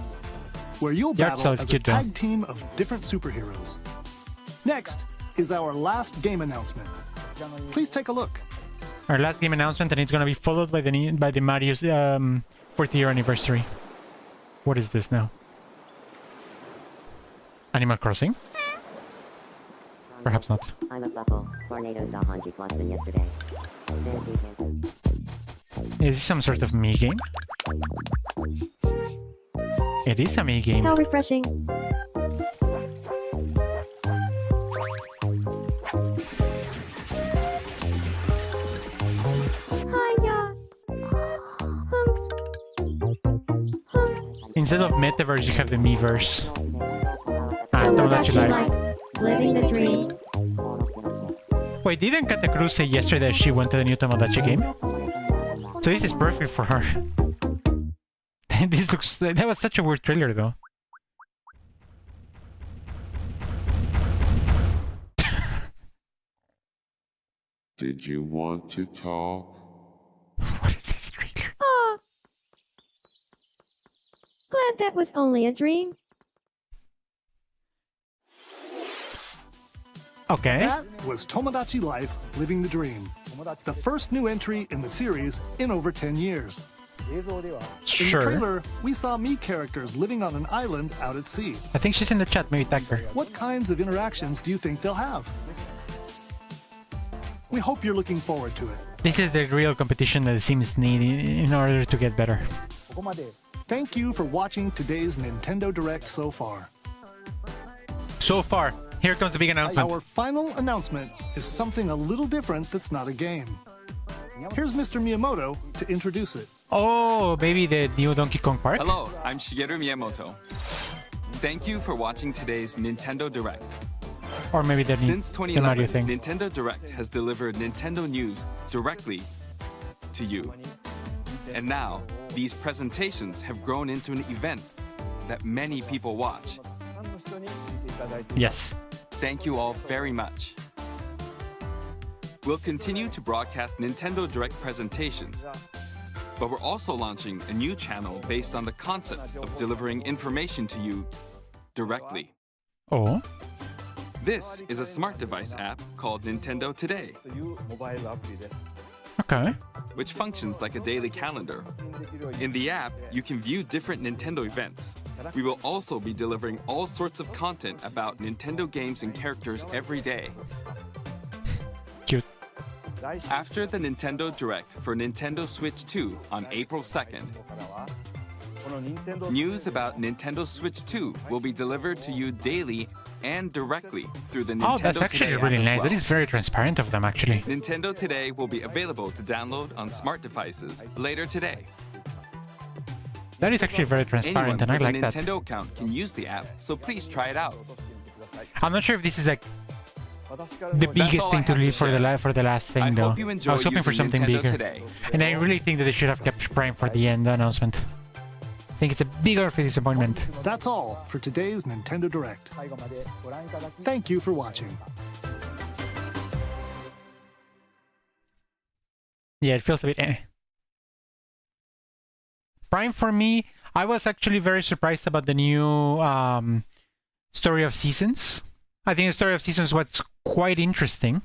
where you'll The art battle style is as a cute, though. tag team of different superheroes. Next is our last game announcement. Please take a look. Our last game announcement, and it's gonna be followed by the Mario's 4th year anniversary. What is this now? Animal Crossing? Perhaps not. I'm a buckle. Tornado saw Hanji Boston yesterday. Is this some sort of Mii game? It is a Mii game. How refreshing. Hiya. Instead of Metaverse, you have the Miiverse. Ah, Tomodachi Tomodachi Life. life. Living the dream. Wait, didn't Katakuru say yesterday that she wanted a new Tomodachi game? So this is perfect for her. This looks... That was such a weird trailer, though. Did you want to talk? What is this trailer? Aw. Glad that was only a dream. Okay. That was Tomodachi Life Living the Dream, the first new entry in the series in over 10 years. In the Sure. trailer, we saw Mii characters living on an island out at sea. I think she's in the chat. Maybe tag her. What kinds of interactions do you think they'll have? We hope you're looking forward to it. This is the real competition that the Sims need in order to get better. Thank you for watching today's Nintendo Direct so far. So far, here comes the big announcement. Our final announcement is something a little different that's not a game. Here's Mr. Miyamoto to introduce it. Oh, maybe the new Donkey Kong Park? Hello, I'm Shigeru Miyamoto. Thank you for watching today's Nintendo Direct. Or maybe the Since the Mario 2011, thing. Nintendo Direct has delivered Nintendo news directly to you. And now, these presentations have grown into an event that many people watch. Yes. Thank you all very much. We'll continue to broadcast Nintendo Direct presentations, but we're also launching a new channel based on the concept of delivering information to you directly. Oh. This is a smart device app called Nintendo Today, Okay. which functions like a daily calendar. In the app, you can view different Nintendo events. We will also be delivering all sorts of content about Nintendo games and characters every day. Cute. After the Nintendo Direct for Nintendo Switch 2 on April 2nd, news about Nintendo Switch 2 will be delivered to you daily and directly through the Nintendo Oh, that's actually Today really app as nice. well. That is very transparent of them, actually. Nintendo Today will be available to download on smart devices later today. That is actually very transparent, and I Anyone like with a that. Nintendo account can use the app, so please try it out. I'm not sure if this is like the biggest all I thing to have to leave for share. for the last thing, I though. hope you enjoy I was hoping for using something Nintendo bigger, Today. and I really think that they should have kept Prime for the end announcement. I think it's a bigger disappointment. That's all for today's Nintendo Direct. Thank you for watching. Yeah, it feels a bit eh. Prime for me, I was actually very surprised about the new Story of Seasons. I think the Story of Seasons was quite interesting.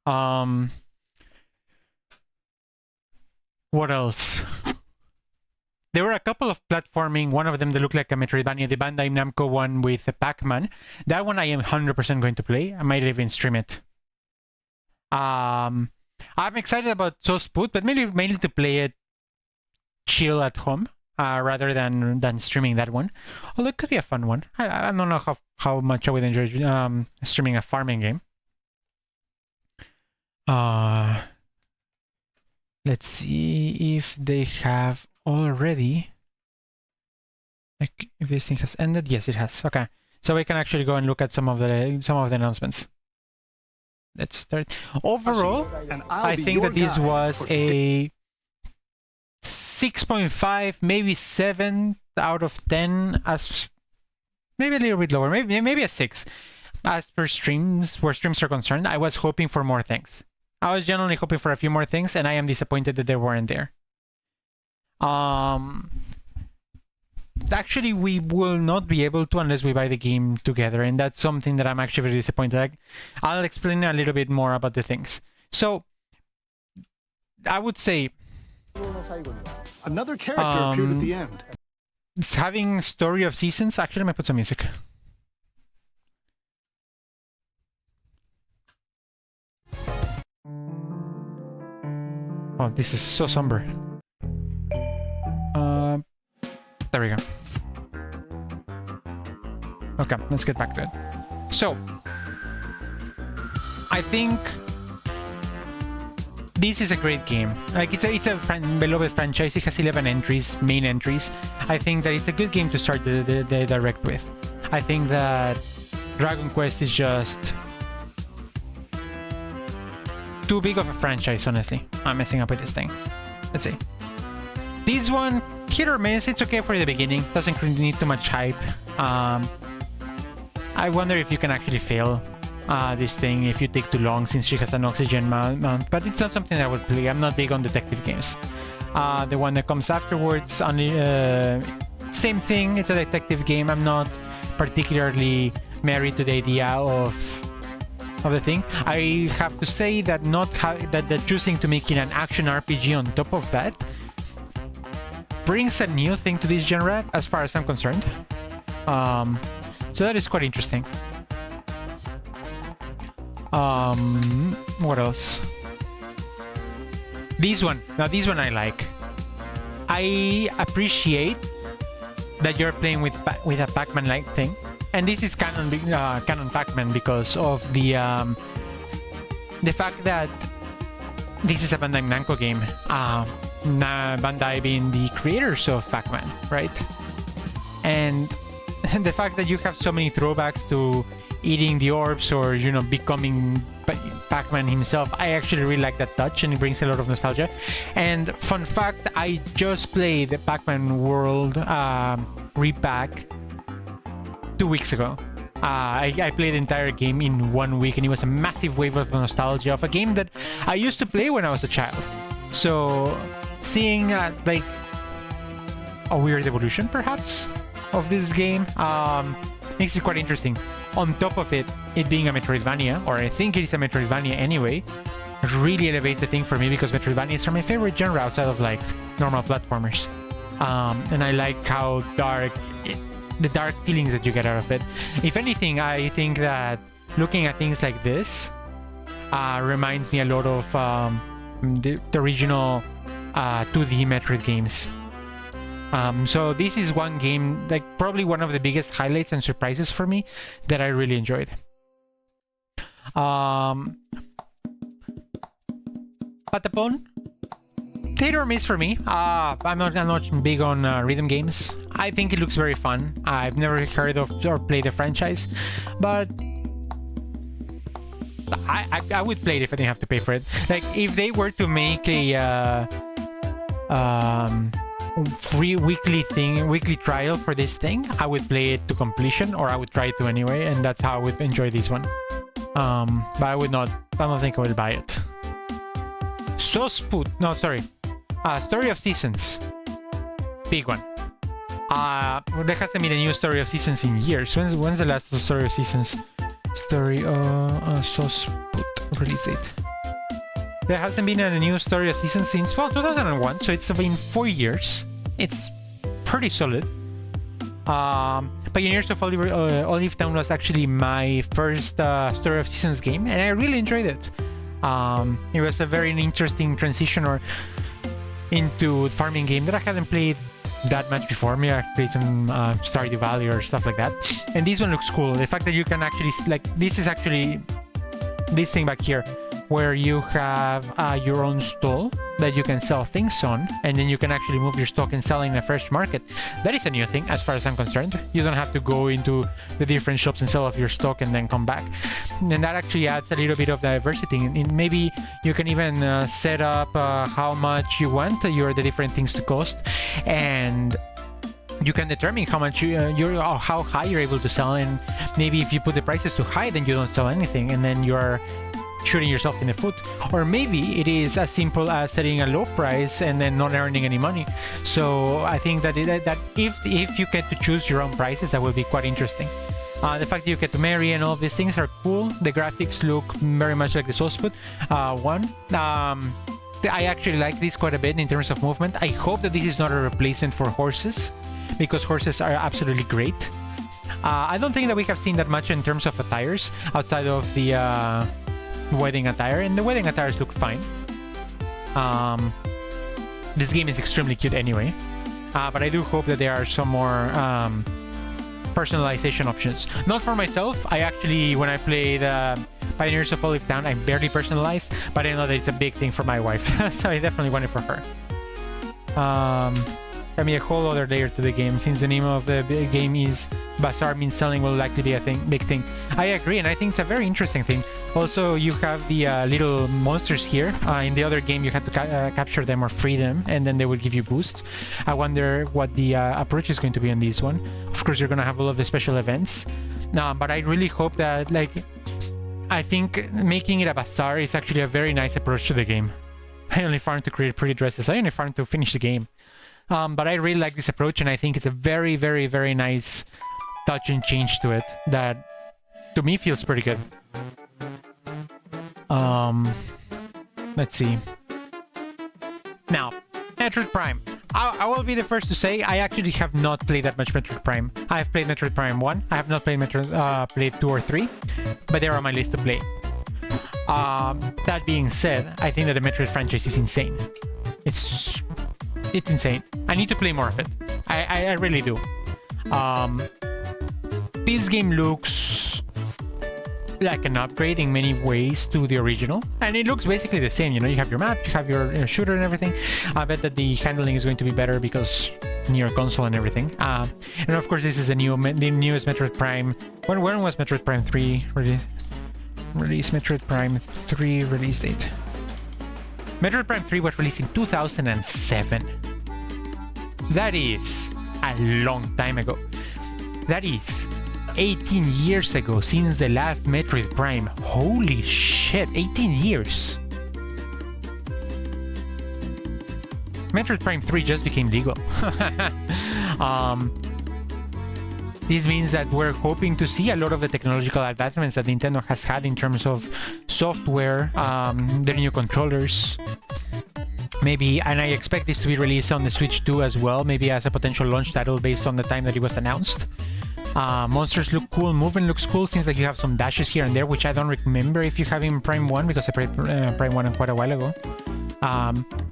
What else? There were a couple of platforming, one of them that looked like a Metroidvania, the Bandai Namco one with Pac-Man. That one I am 100% going to play. I might even stream it. I'm excited about Sosput, but mainly to play it chill at home rather than streaming that one. Although it could be a fun one. I don't know how much I would enjoy streaming a farming game. Let's see if they have already. Like if this thing has ended. Yes, it has. Okay, so we can actually go and look at some of the announcements. Let's start. Overall, And I'll I be think your that this guide was for today. a 6.5, maybe 7 out of 10, as maybe a little bit lower, maybe a 6. As per where streams are concerned, I was hoping for more things. I was genuinely hoping for a few more things, and I am disappointed that they weren't there. Actually, we will not be able to unless we buy the game together, and that's something that I'm actually very disappointed. I'll explain a little bit more about the things. So, I would say Another character appeared at the end. having Story of Seasons. Actually, let me put some music. Oh, this is so somber. There we go. Okay, let's get back to it. So, I think this is a great game. Like it's a beloved franchise. It has 11 main entries. I think that it's a good game to start the direct with. I think that Dragon Quest is just too big of a franchise, honestly. I'm messing up with this thing. Let's see. This one, hit or miss. It's okay for the beginning. Doesn't really need too much hype. I wonder if you can actually fail this thing if you take too long, since she has an oxygen mount. But it's not something that I would play. I'm not big on detective games. The one that comes afterwards, same thing. It's a detective game. I'm not particularly married to the idea of the thing. I have to say that that choosing to make it an action RPG on top of that brings a new thing to this genre, as far as I'm concerned. So that is quite interesting. What else? This one. Now this one I like. I appreciate that you're playing with a Pac-Man-like thing, and this is canon Pac-Man because of the fact that this is a Bandai Namco game. Bandai being the creators of Pac-Man, right? And the fact that you have so many throwbacks to eating the orbs or, you know, becoming Pac-Man himself, I actually really like that touch, and it brings a lot of nostalgia. And fun fact, I just played the Pac-Man World repack 2 weeks ago. I played the entire game in 1 week, and it was a massive wave of nostalgia of a game that I used to play when I was a child. So seeing like a weird evolution perhaps of this game makes it quite interesting. On top of it being a Metroidvania, or I think it is a Metroidvania anyway, really elevates the thing for me, because Metroidvanias are my favorite genre outside of like normal platformers. And I like how dark, the dark feelings that you get out of it. If anything, I think that looking at things like this reminds me a lot of the original 2D Metroid games. So this is one game, like probably one of the biggest highlights and surprises for me that I really enjoyed. Patapon, hit or miss for me. I'm not big on rhythm games. I think it looks very fun. I've never heard of or played the franchise, but I would play it if I didn't have to pay for it. Like if they were to make a free weekly trial for this thing, I would play it to completion, or I would try to anyway, and that's how I would enjoy this one. But I don't think I would buy it. Story of Seasons, big one. There hasn't been a new Story of Seasons in years. When's the last Story of Seasons? Story release date. There hasn't been a new Story of Seasons since, well, 2001, so it's been 4 years. It's pretty solid. Pioneers of Olive Town was actually my first Story of Seasons game, and I really enjoyed it. It was a very interesting transition into farming game that I hadn't played that much before. Maybe I've played some Stardew Valley or stuff like that. And this one looks cool. The fact that you can actually, like, this is actually this thing back here, where you have your own stall that you can sell things on, and then you can actually move your stock and sell in a fresh market. That is a new thing as far as I'm concerned. You don't have to go into the different shops and sell off your stock and then come back. And that actually adds a little bit of diversity. And maybe you can even set up how much you want the different things to cost, and you can determine how much or how high you're able to sell. And maybe if you put the prices too high, then you don't sell anything, and then you're shooting yourself in the foot. Or maybe it is as simple as setting a low price and then not earning any money. So I think that if you get to choose your own prices, that will be quite interesting. The fact that you get to marry and all of these things are cool. The graphics look very much like the Source one. I actually like this quite a bit in terms of movement. I hope that this is not a replacement for horses, because horses are absolutely great. I don't think that we have seen that much in terms of attires outside of the wedding attire, and the wedding attires look fine. This game is extremely cute anyway, but I do hope that there are some more personalization options. Not for myself. I actually, when I played Pioneers of Olive Town, I barely personalized, but I know that it's a big thing for my wife, so I definitely want it for her. I mean, a whole other layer to the game. Since the name of the game is Bazaar, means selling will likely be a big thing. I agree, and I think it's a very interesting thing. Also, you have the little monsters here. In the other game, you had to capture them or free them, and then they will give you boost. I wonder what the approach is going to be on this one. Of course, you're going to have all of the special events. But I really hope that, like, I think making it a bazaar is actually a very nice approach to the game. I only farm to create pretty dresses. I only farm to finish the game. But I really like this approach, and I think it's a very, very, very nice touch and change to it that, to me, feels pretty good. Let's see. Now, Metroid Prime. I will be the first to say I actually have not played that much Metroid Prime. I have played Metroid Prime 1. I have not played played 2 or 3, but they're on my list to play. That being said, I think that the Metroid franchise is insane. It's insane. I need to play more of it. I really do. This game looks like an upgrade in many ways to the original, and it looks basically the same. You know, you have your map, you have your shooter and everything. I bet that the handling is going to be better because near console and everything. And of course, this is the newest Metroid Prime. When was Metroid Prime 3 release? Metroid Prime 3 release date. Metroid Prime 3 was released in 2007. That is a long time ago. That is 18 years ago since the last Metroid Prime. Holy shit, 18 years. Metroid Prime 3 just became legal. This means that we're hoping to see a lot of the technological advancements that Nintendo has had in terms of software, the new controllers. Maybe, and I expect this to be released on the Switch 2 as well, maybe as a potential launch title based on the time that it was announced. Monsters look cool, movement looks cool, seems like you have some dashes here and there, which I don't remember if you have in Prime 1, because I played Prime 1 quite a while ago.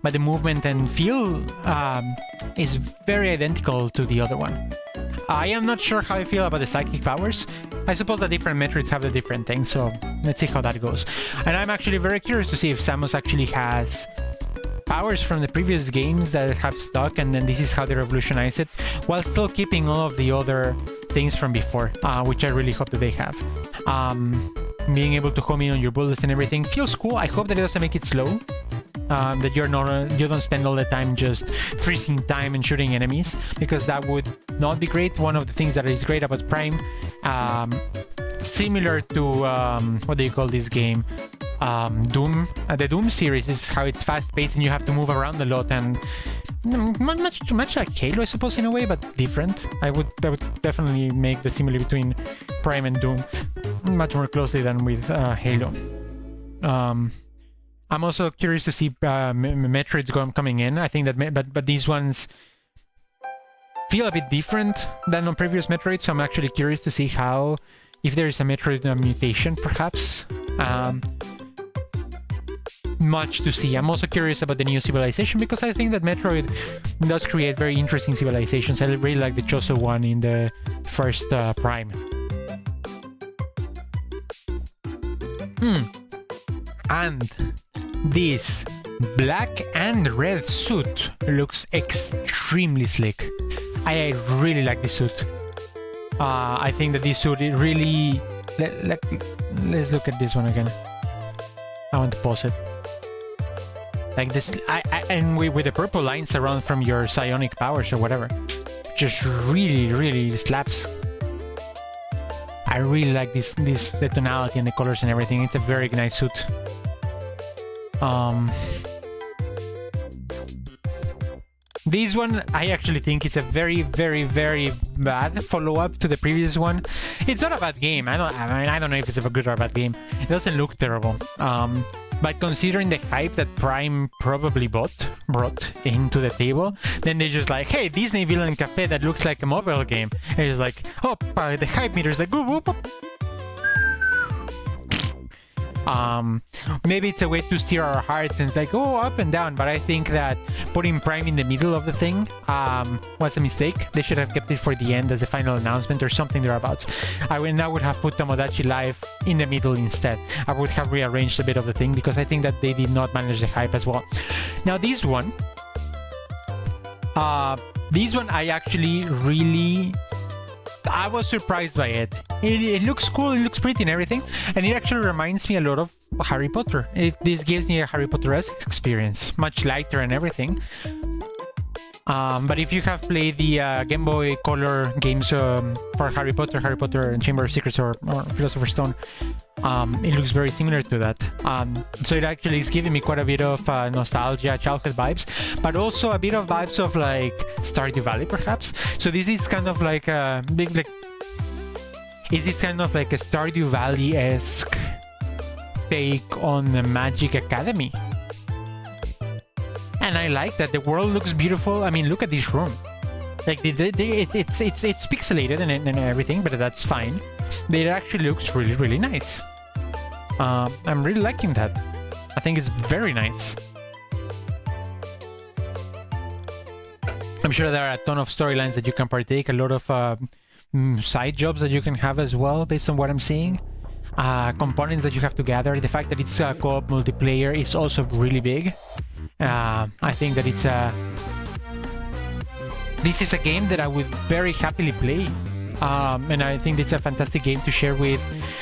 But the movement and feel is very identical to the other one. I am not sure how I feel about the psychic powers. I suppose that different Metroids have the different things, so let's see how that goes. And I'm actually very curious to see if Samus actually has powers from the previous games that have stuck, and then this is how they revolutionize it, while still keeping all of the other things from before, which I really hope that they have. Being able to home in on your bullets and everything feels cool. I hope that it doesn't make it slow. That you don't spend all the time just freezing time and shooting enemies, because that would not be great. One of the things that is great about Prime, similar to what do you call this game, Doom, the Doom series, is how it's fast-paced and you have to move around a lot, and much like Halo, I suppose, in a way, but different. I would definitely make the simile between Prime and Doom much more closely than with Halo. I'm also curious to see Metroids coming in. I think that, but these ones feel a bit different than on previous Metroids, so I'm actually curious to see how, if there is a Metroid mutation, perhaps. Much to see. I'm also curious about the new civilization, because I think that Metroid does create very interesting civilizations. I really like the Choso one in the first Prime. And this black and red suit looks extremely slick. I really like this suit. I think that this suit, it really... Let's look at this one again. I want to pause it. Like this, and with the purple lines around from your psionic powers or whatever, just really slaps. I really like the tonality and the colors and everything. It's a very nice suit. This one, I actually think it's a very bad follow-up to the previous one. It's not a bad game. I don't know if it's a good or a bad game. It doesn't look terrible. But considering the hype that Prime probably brought into the table, then they're just like, hey, Disney Villain Cafe that looks like a mobile game. And it's like, oh, the hype meter is like, whoop, whoop. Maybe it's a way to steer our hearts and it's like, oh, up and down, but I think that putting Prime in the middle of the thing was a mistake. They should have kept it for the end as a final announcement or something thereabouts. I would have put Tomodachi Live in the middle instead. I would have rearranged a bit of the thing, because I think that they did not manage the hype as well. Now this one I actually really... I was surprised by it. It looks cool, it looks pretty and everything, and it actually reminds me a lot of Harry Potter. This gives me a Harry Potter-esque experience, much lighter and everything. But if you have played the Game Boy Color games for Harry Potter and Chamber of Secrets or Philosopher's Stone, it looks very similar to that. So it actually is giving me quite a bit of nostalgia, childhood vibes, but also a bit of vibes of like Stardew Valley, perhaps. So this is kind of like a big, like, is this kind of like a Stardew Valley-esque take on the Magic Academy? And I like that the world looks beautiful. I mean, look at this room. Like it's pixelated and everything, but that's fine. But it actually looks really nice. I'm really liking that. I think it's very nice. I'm sure there are a ton of storylines that you can partake, a lot of side jobs that you can have as well, based on what I'm seeing. components that you have to gather. The fact that it's co-op multiplayer is also really big. I think that this is a game that I would very happily play. And I think it's a fantastic game to share with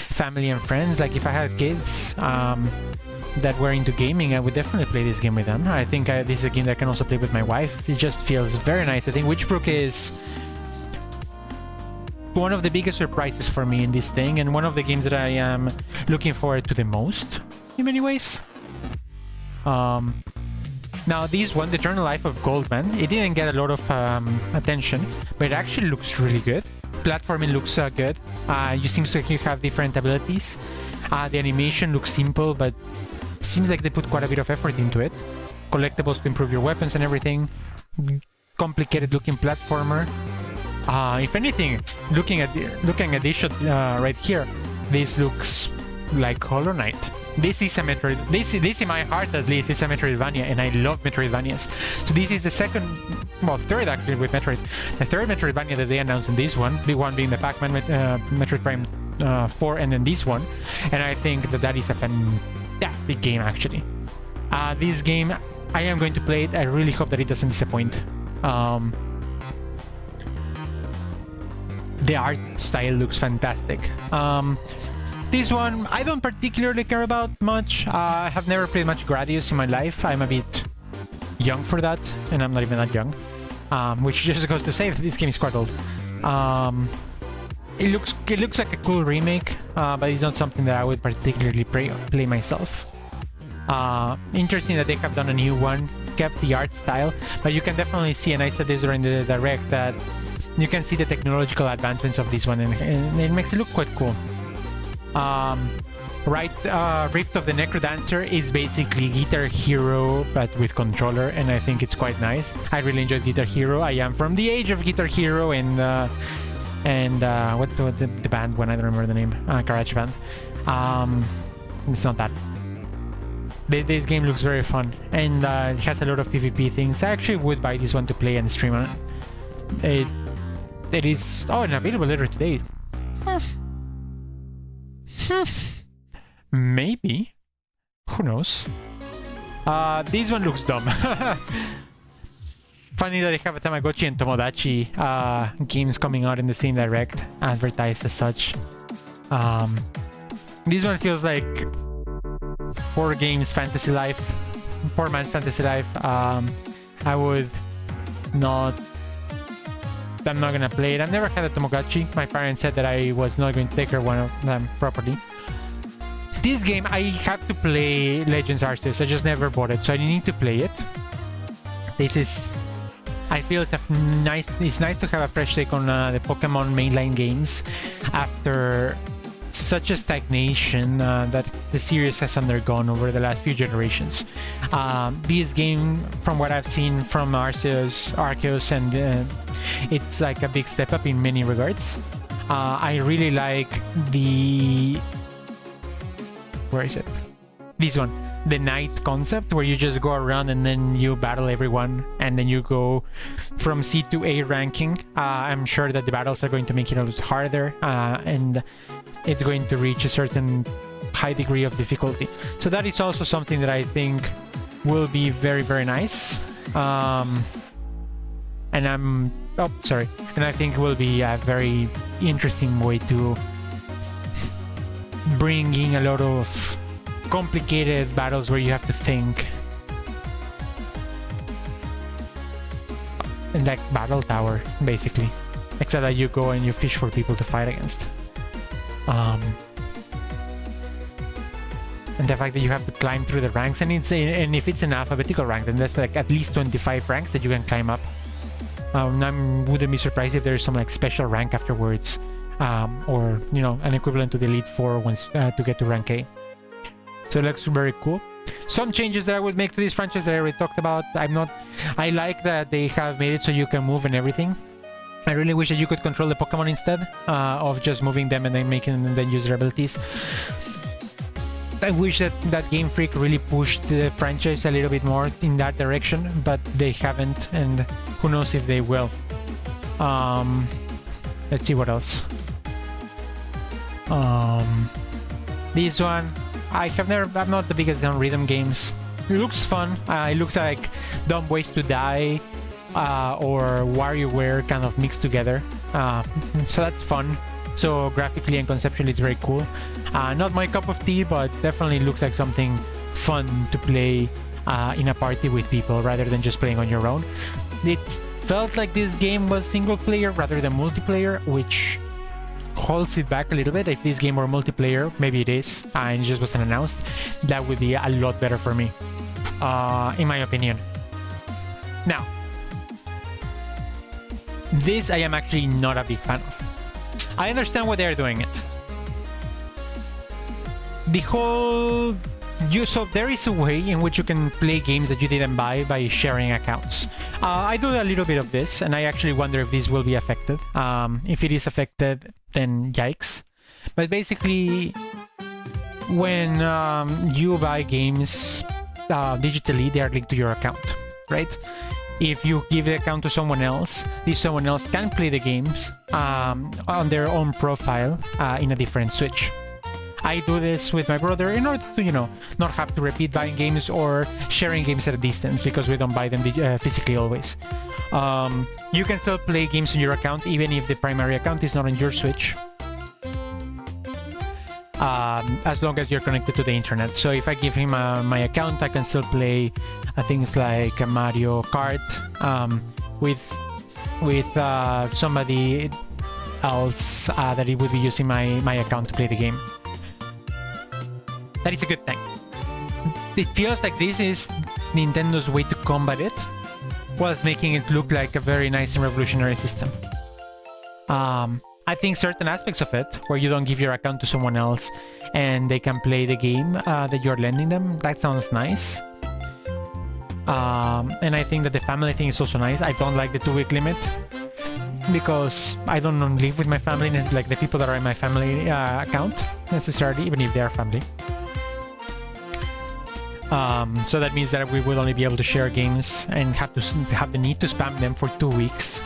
family and friends. Like if I had kids that were into gaming, I would definitely play this game with them. I think this is a game that I can also play with my wife. It just feels very nice. I think Witchbrook is one of the biggest surprises for me in this thing, and one of the games that I am looking forward to the most in many ways. Now this one, The Eternal Life of Goldman, it didn't get a lot of attention, but it actually looks really good. Platforming looks good. You seem to have different abilities. The animation looks simple, but it seems like they put quite a bit of effort into it. Collectibles to improve your weapons and everything. Complicated looking platformer. If anything, looking at this shot right here, this looks like Hollow Knight. This is a Metroid. This in my heart at least is a Metroidvania, and I love Metroidvanias. So this is the third actually with Metroid. The third Metroidvania that they announced in this one. The one being the Pac-Man Metroid Prime 4, and then this one. And I think that is a fantastic game actually. This game, I am going to play it. I really hope that it doesn't disappoint. The art style looks fantastic. This one, I don't particularly care about much. I have never played much Gradius in my life. I'm a bit young for that, and I'm not even that young. Which just goes to say that this game is quite old. It looks like a cool remake, but it's not something that I would particularly play myself. Interesting that they have done a new one, kept the art style, but you can definitely see, and I said this during the direct, that you can see the technological advancements of this one, and it makes it look quite cool. Rift of the NecroDancer is basically Guitar Hero but with controller, and I think it's quite nice. I really enjoyed Guitar Hero. I am from the age of Guitar Hero and what's the band when I don't remember the name? Garage Band. It's not that. This game looks very fun, and it has a lot of PvP things. I actually would buy this one to play and stream on it. It is and available later today. Maybe. Who knows? This one looks dumb. Funny that they have a Tamagotchi and Tomodachi games coming out in the same direct, advertised as such. This one feels like poor man's fantasy life. I'm not gonna play it. I've never had a Tamagotchi. My parents said that I was not going to take care of one of them properly. This game, I have to play Legends Arceus. I just never bought it, so I need to play it. I feel it's nice to have a fresh take on the Pokemon mainline games after such a stagnation that the series has undergone over the last few generations. This game, from what I've seen from Arceus, and it's like a big step up in many regards. I really like where is it? This one. The knight concept, where you just go around and then you battle everyone, and then you go from C to A ranking. I'm sure that the battles are going to make it a lot harder, and it's going to reach a certain high degree of difficulty. So that is also something that I think will be very, very nice. And I think will be a very interesting way to bring in a lot of complicated battles where you have to think. And like Battle Tower, basically. Except that you go and you fish for people to fight against. And the fact that you have to climb through the ranks, and if it's an alphabetical rank, then there's like at least 25 ranks that you can climb up. I wouldn't be surprised if there's some like special rank afterwards, or an equivalent to the Elite Four once to get to rank A. So it looks very cool. Some changes that I would make to this franchise that I already talked about. I like that they have made it so you can move and everything. I really wish that you could control the Pokemon instead of just moving them and then making them then use their abilities. I wish that Game Freak really pushed the franchise a little bit more in that direction, but they haven't, and who knows if they will. Let's see what else. This one, I'm not the biggest on rhythm games. It looks fun. It looks like Dumb Ways to Die or WarioWare kind of mixed together. So that's fun. So graphically and conceptually, it's very cool. Not my cup of tea, but definitely looks like something fun to play in a party with people rather than just playing on your own. It felt like this game was single player rather than multiplayer, which holds it back a little bit. If this game were multiplayer, maybe it is, and it just wasn't announced, that would be a lot better for me, in my opinion. Now, this I am actually not a big fan of. I understand why they're doing it. The whole... So there is a way in which you can play games that you didn't buy by sharing accounts. I do a little bit of this, and I actually wonder if this will be affected. If it is affected, then yikes. But basically, when you buy games digitally, they are linked to your account, right? If you give the account to someone else, this someone else can play the games on their own profile in a different Switch. I do this with my brother in order to, not have to repeat buying games or sharing games at a distance, because we don't buy them physically always. You can still play games on your account even if the primary account is not on your Switch, as long as you're connected to the internet. So if I give him my account, I can still play things like Mario Kart with somebody else that he would be using my account to play the game. That is a good thing. It feels like this is Nintendo's way to combat it, whilst making it look like a very nice and revolutionary system. I think certain aspects of it, where you don't give your account to someone else and they can play the game that you're lending them, that sounds nice. And I think that the family thing is also nice. I don't like the 2-week limit, because I don't live with my family, like the people that are in my family account necessarily, even if they are family. So that means that we will only be able to share games and have the need to spam them for 2 weeks,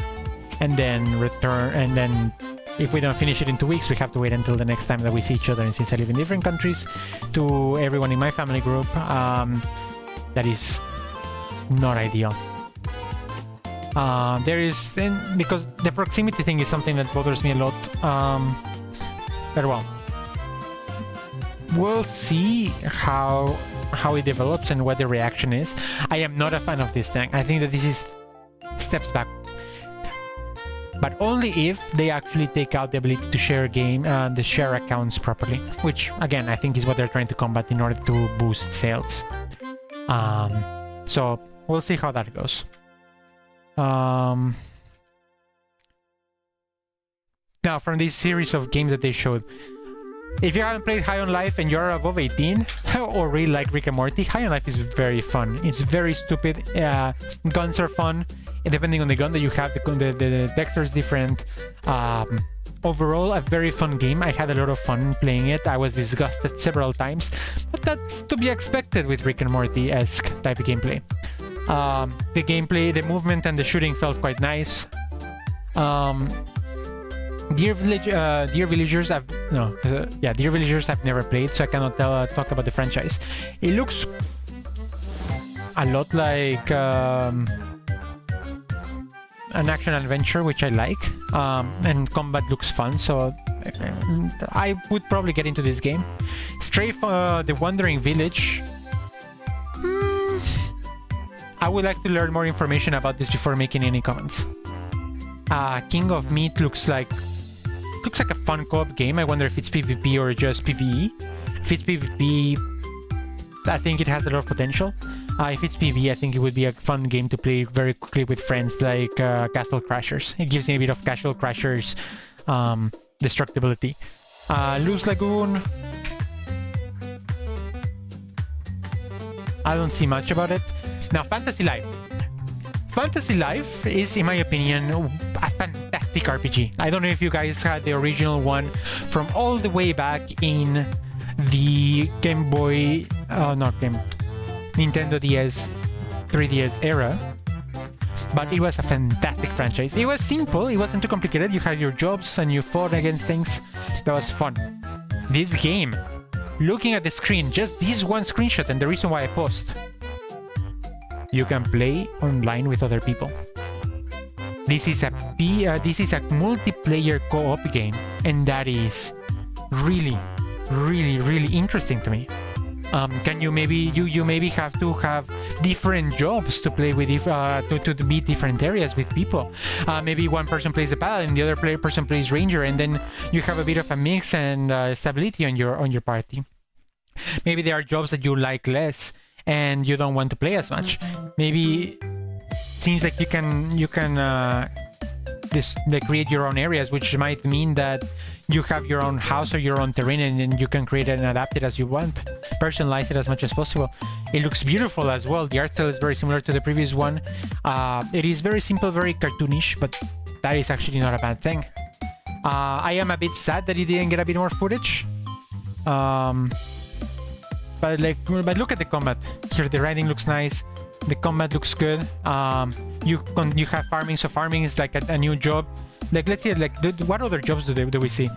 and then return. And then if we don't finish it in 2 weeks, we have to wait until the next time that we see each other. And since I live in different countries, to everyone in my family group, that is not ideal. Because the proximity thing is something that bothers me a lot. But well, we'll see how it develops and what the reaction is. I am not a fan of this thing. I think that this is steps back, but only if they actually take out the ability to share the share accounts properly, which again I think is what they're trying to combat in order to boost sales. So we'll see how that goes. Now, from this series of games that they showed, if you haven't played High on Life and you're above 18 or really like Rick and Morty, High on Life is very fun. It's very stupid. Guns are fun. Depending on the gun that you have, the texture is different. Overall, a very fun game. I had a lot of fun playing it. I was disgusted several times, but that's to be expected with Rick and Morty-esque type of gameplay. The gameplay, the movement, and the shooting felt quite nice. Dear Villagers I've never played, so I cannot talk about the franchise. It looks a lot like an action adventure, which I like, and combat looks fun, so I would probably get into this game. Stray the Wandering Village. I would like to learn more information about this before making any comments. King of Meat looks like a fun co-op game. I wonder if it's PvP or just PvE. If it's PvP, I think it has a lot of potential. If it's PvE, I think it would be a fun game to play very quickly with friends, like Castle Crashers. It gives me a bit of Castle Crashers destructibility. Loose Lagoon. I don't see much about it. Now, Fantasy Life. Fantasy Life is, in my opinion, a fantastic RPG. I don't know if you guys had the original one from all the way back in the Game Boy, Nintendo DS, 3DS era, but it was a fantastic franchise. It was simple, it wasn't too complicated. You had your jobs and you fought against things. That was fun. This game looking at the screen, just this one screenshot, and the reason why I post, you can play online with other people. This is a multiplayer co-op game, and that is really, really, really interesting to me. Can you maybe have to have different jobs to play with to beat different areas with people? Maybe one person plays a paladin, the other person plays ranger, and then you have a bit of a mix and stability on your party. Maybe there are jobs that you like less and you don't want to play as much. Maybe it seems like you can create your own areas, which might mean that you have your own house or your own terrain, and then you can create it and adapt it as you want. Personalize it as much as possible. It looks beautiful as well. The art style is very similar to the previous one. It is very simple, very cartoonish, but that is actually not a bad thing. I am a bit sad that it didn't get a bit more footage. But look at the combat. Here the writing looks nice. The combat looks good. You have farming, so farming is like a new job. Like, let's see, like, what other jobs do we see?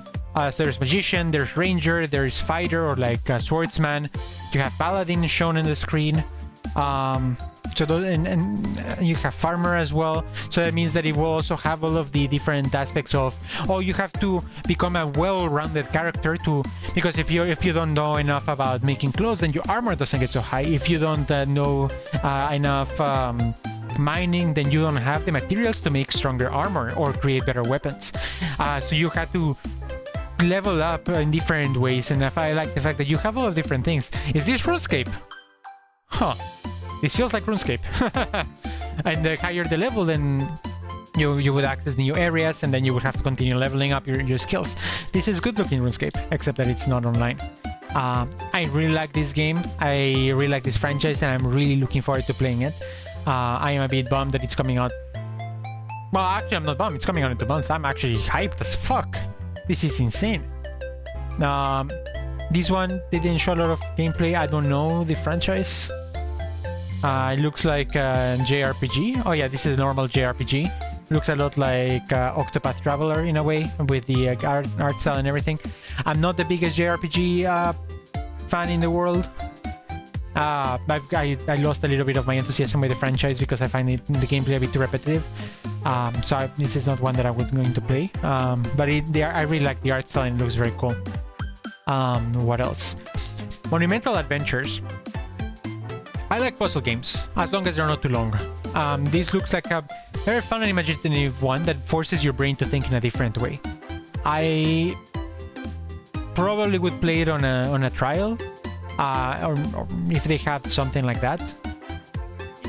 So there's magician, there's ranger, there's fighter, or like swordsman. You have paladin shown in the screen. So those, and you have farmer as well. So that means that it will also have all of the different aspects of, oh, you have to become a well-rounded character because if you don't know enough about making clothes, then your armor doesn't get so high. If you don't know enough mining, then you don't have the materials to make stronger armor or create better weapons. So you have to level up in different ways, and I like the fact that you have a lot of different things. Is this RuneScape? Huh. This feels like RuneScape. And the higher the level, then you would access new areas, and then you would have to continue leveling up your skills. This is good looking RuneScape, except that it's not online. I really like this game. I really like this franchise, and I'm really looking forward to playing it. I am a bit bummed that it's coming out. Well, actually, I'm not bummed. It's coming out in 2 months. I'm actually hyped as fuck. This is insane. This one, they didn't show a lot of gameplay. I don't know the franchise. It looks like a JRPG. Oh yeah, this is a normal JRPG. Looks a lot like Octopath Traveler in a way, with the art style and everything. I'm not the biggest JRPG fan in the world. I lost a little bit of my enthusiasm with the franchise because I find the gameplay a bit too repetitive. So this is not one that I was going to play. But I really like the art style and it looks very cool. What else? Monumental Adventures. I like puzzle games, as long as they're not too long. This looks like a very fun and imaginative one that forces your brain to think in a different way. I probably would play it on a trial, or if they have something like that.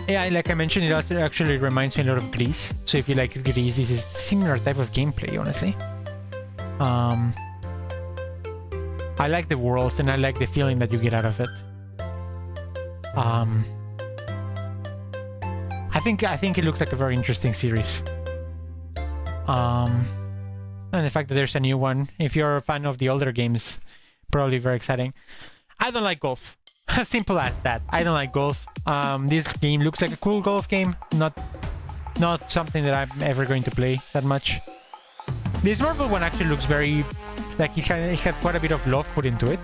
Yeah, like I mentioned, it also actually reminds me a lot of Grease. So if you like Grease, this is a similar type of gameplay, honestly. I like the worlds and I like the feeling that you get out of it. I think it looks like a very interesting series. And the fact that there's a new one, if you're a fan of the older games, probably very exciting. I don't like golf. Simple as that. I don't like golf. This game looks like a cool golf game. Not something that I'm ever going to play that much. This Marvel one actually looks very... like it had quite a bit of love put into it.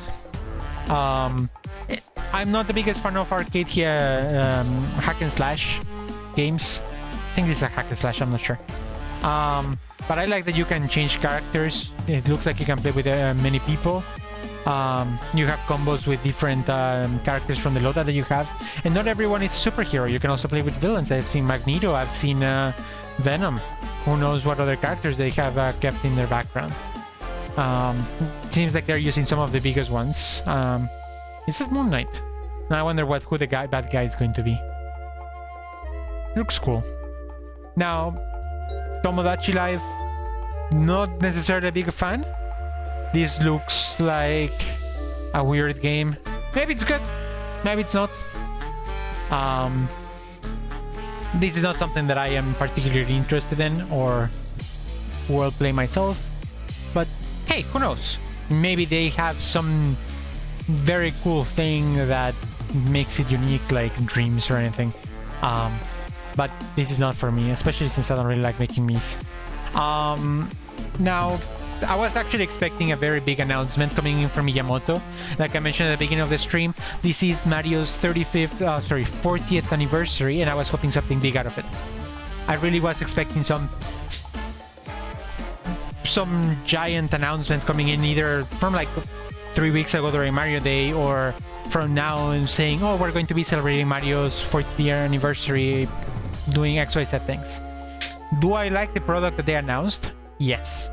I'm not the biggest fan of arcade here, hack and slash games. I think this is a hack and slash, I'm not sure. But I like that you can change characters. It looks like you can play with many people. You have combos with different characters from the Lota that you have. And not everyone is a superhero. You can also play with villains. I've seen Magneto, I've seen Venom. Who knows what other characters they have kept in their background. Seems like they're using some of the biggest ones. Is it Moon Knight? Now I wonder who the bad guy is going to be. Looks cool. Now, Tomodachi Life, not necessarily a big fan. This looks like a weird game. Maybe it's good, maybe it's not. This is not something that I am particularly interested in or will play myself. But hey, who knows? Maybe they have some very cool thing that makes it unique, like Dreams or anything. But this is not for me, especially since I don't really like making Miis. Now, I was actually expecting a very big announcement coming in from Miyamoto. Like I mentioned at the beginning of the stream, this is Mario's 40th anniversary, and I was hoping something big out of it. I really was expecting some giant announcement coming in, either from like 3 weeks ago during Mario Day, or from now and saying, oh, we're going to be celebrating Mario's 40th year anniversary, doing XYZ things. Do I like the product that they announced? Yes.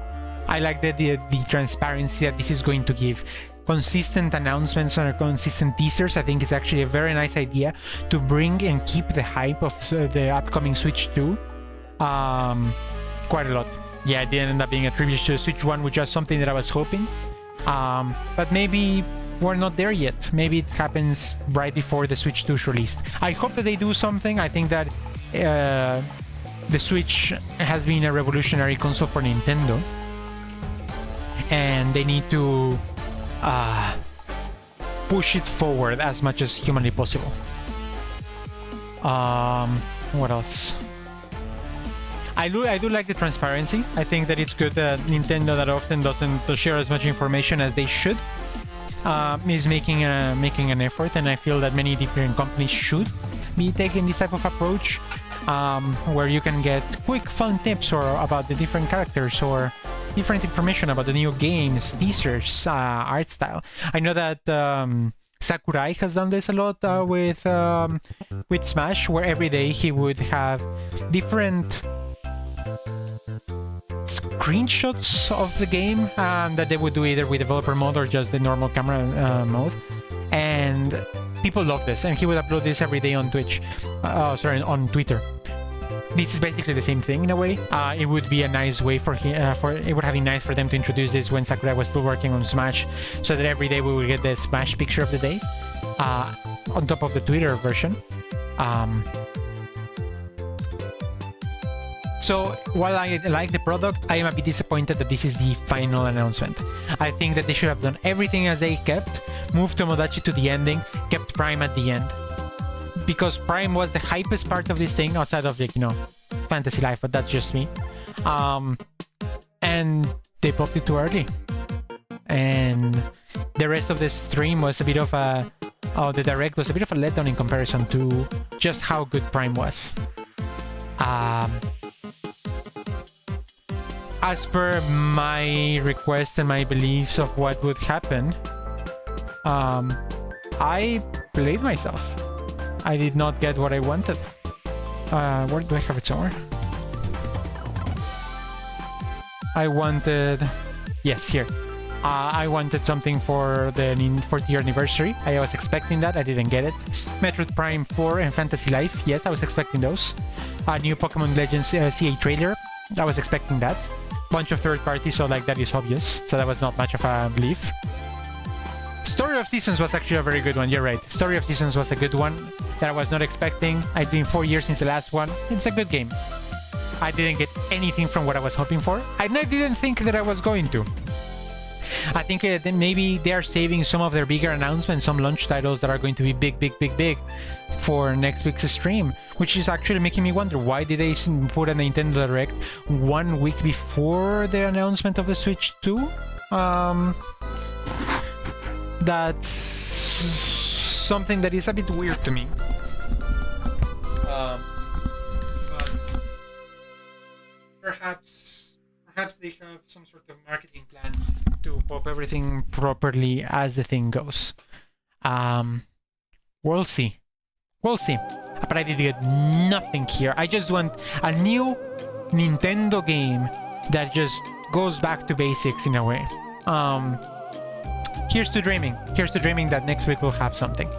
I like the transparency that this is going to give. Consistent announcements or consistent teasers, I think is actually a very nice idea to bring and keep the hype of the upcoming Switch 2 quite a lot. Yeah, it didn't end up being a tribute to Switch 1, which was something that I was hoping. But maybe we're not there yet. Maybe it happens right before the Switch 2 is released. I hope that they do something. I think that the Switch has been a revolutionary console for Nintendo, and they need to push it forward as much as humanly possible. What else? I do like the transparency. I think that it's good that Nintendo that often doesn't share as much information as they should is making an effort, and I feel that many different companies should be taking this type of approach, where you can get quick fun tips or about the different characters or different information about the new games, teasers, art style. I know that Sakurai has done this a lot with Smash, where every day he would have different screenshots of the game that they would do either with developer mode or just the normal camera mode, and people love this, and he would upload this every day on Twitch. On Twitter. This is basically the same thing in a way. It would be a nice way for it would have been nice for them to introduce this when Sakurai was still working on Smash, so that every day we would get the Smash picture of the day on top of the Twitter version. So while I like the product, I am a bit disappointed that this is the final announcement. I think that they should have done everything as they kept, moved Tomodachi to the ending, kept Prime at the end. Because Prime was the hypest part of this thing, outside of, like, you know, Fantasy Life, but that's just me. And they popped it too early. And the rest of the stream was a bit of a... the Direct was a bit of a letdown in comparison to just how good Prime was. As per my request and my beliefs of what would happen, I played myself. I did not get what I wanted. Where do I have it somewhere? I wanted... Yes, here. I wanted something for the 40th year anniversary. I was expecting that. I didn't get it. Metroid Prime 4 and Fantasy Life. Yes, I was expecting those. A new Pokemon Legends CA trailer. I was expecting that. Bunch of third parties, so like that is obvious. So that was not much of a belief. Story of Seasons was actually a very good one. You're right. Story of Seasons was a good one that I was not expecting. It's been 4 years since the last one. It's a good game. I didn't get anything from what I was hoping for. I didn't think that I was going to. I think that maybe they're saving some of their bigger announcements, some launch titles that are going to be big for next week's stream, which is actually making me wonder, why did they put a Nintendo Direct 1 week before the announcement of the Switch 2? That's something that is a bit weird to me. But perhaps they have some sort of marketing plan to pop everything properly as the thing goes. We'll see. But I did get nothing here. I just want a new Nintendo game that just goes back to basics in a way. Here's to dreaming that next week we'll have something.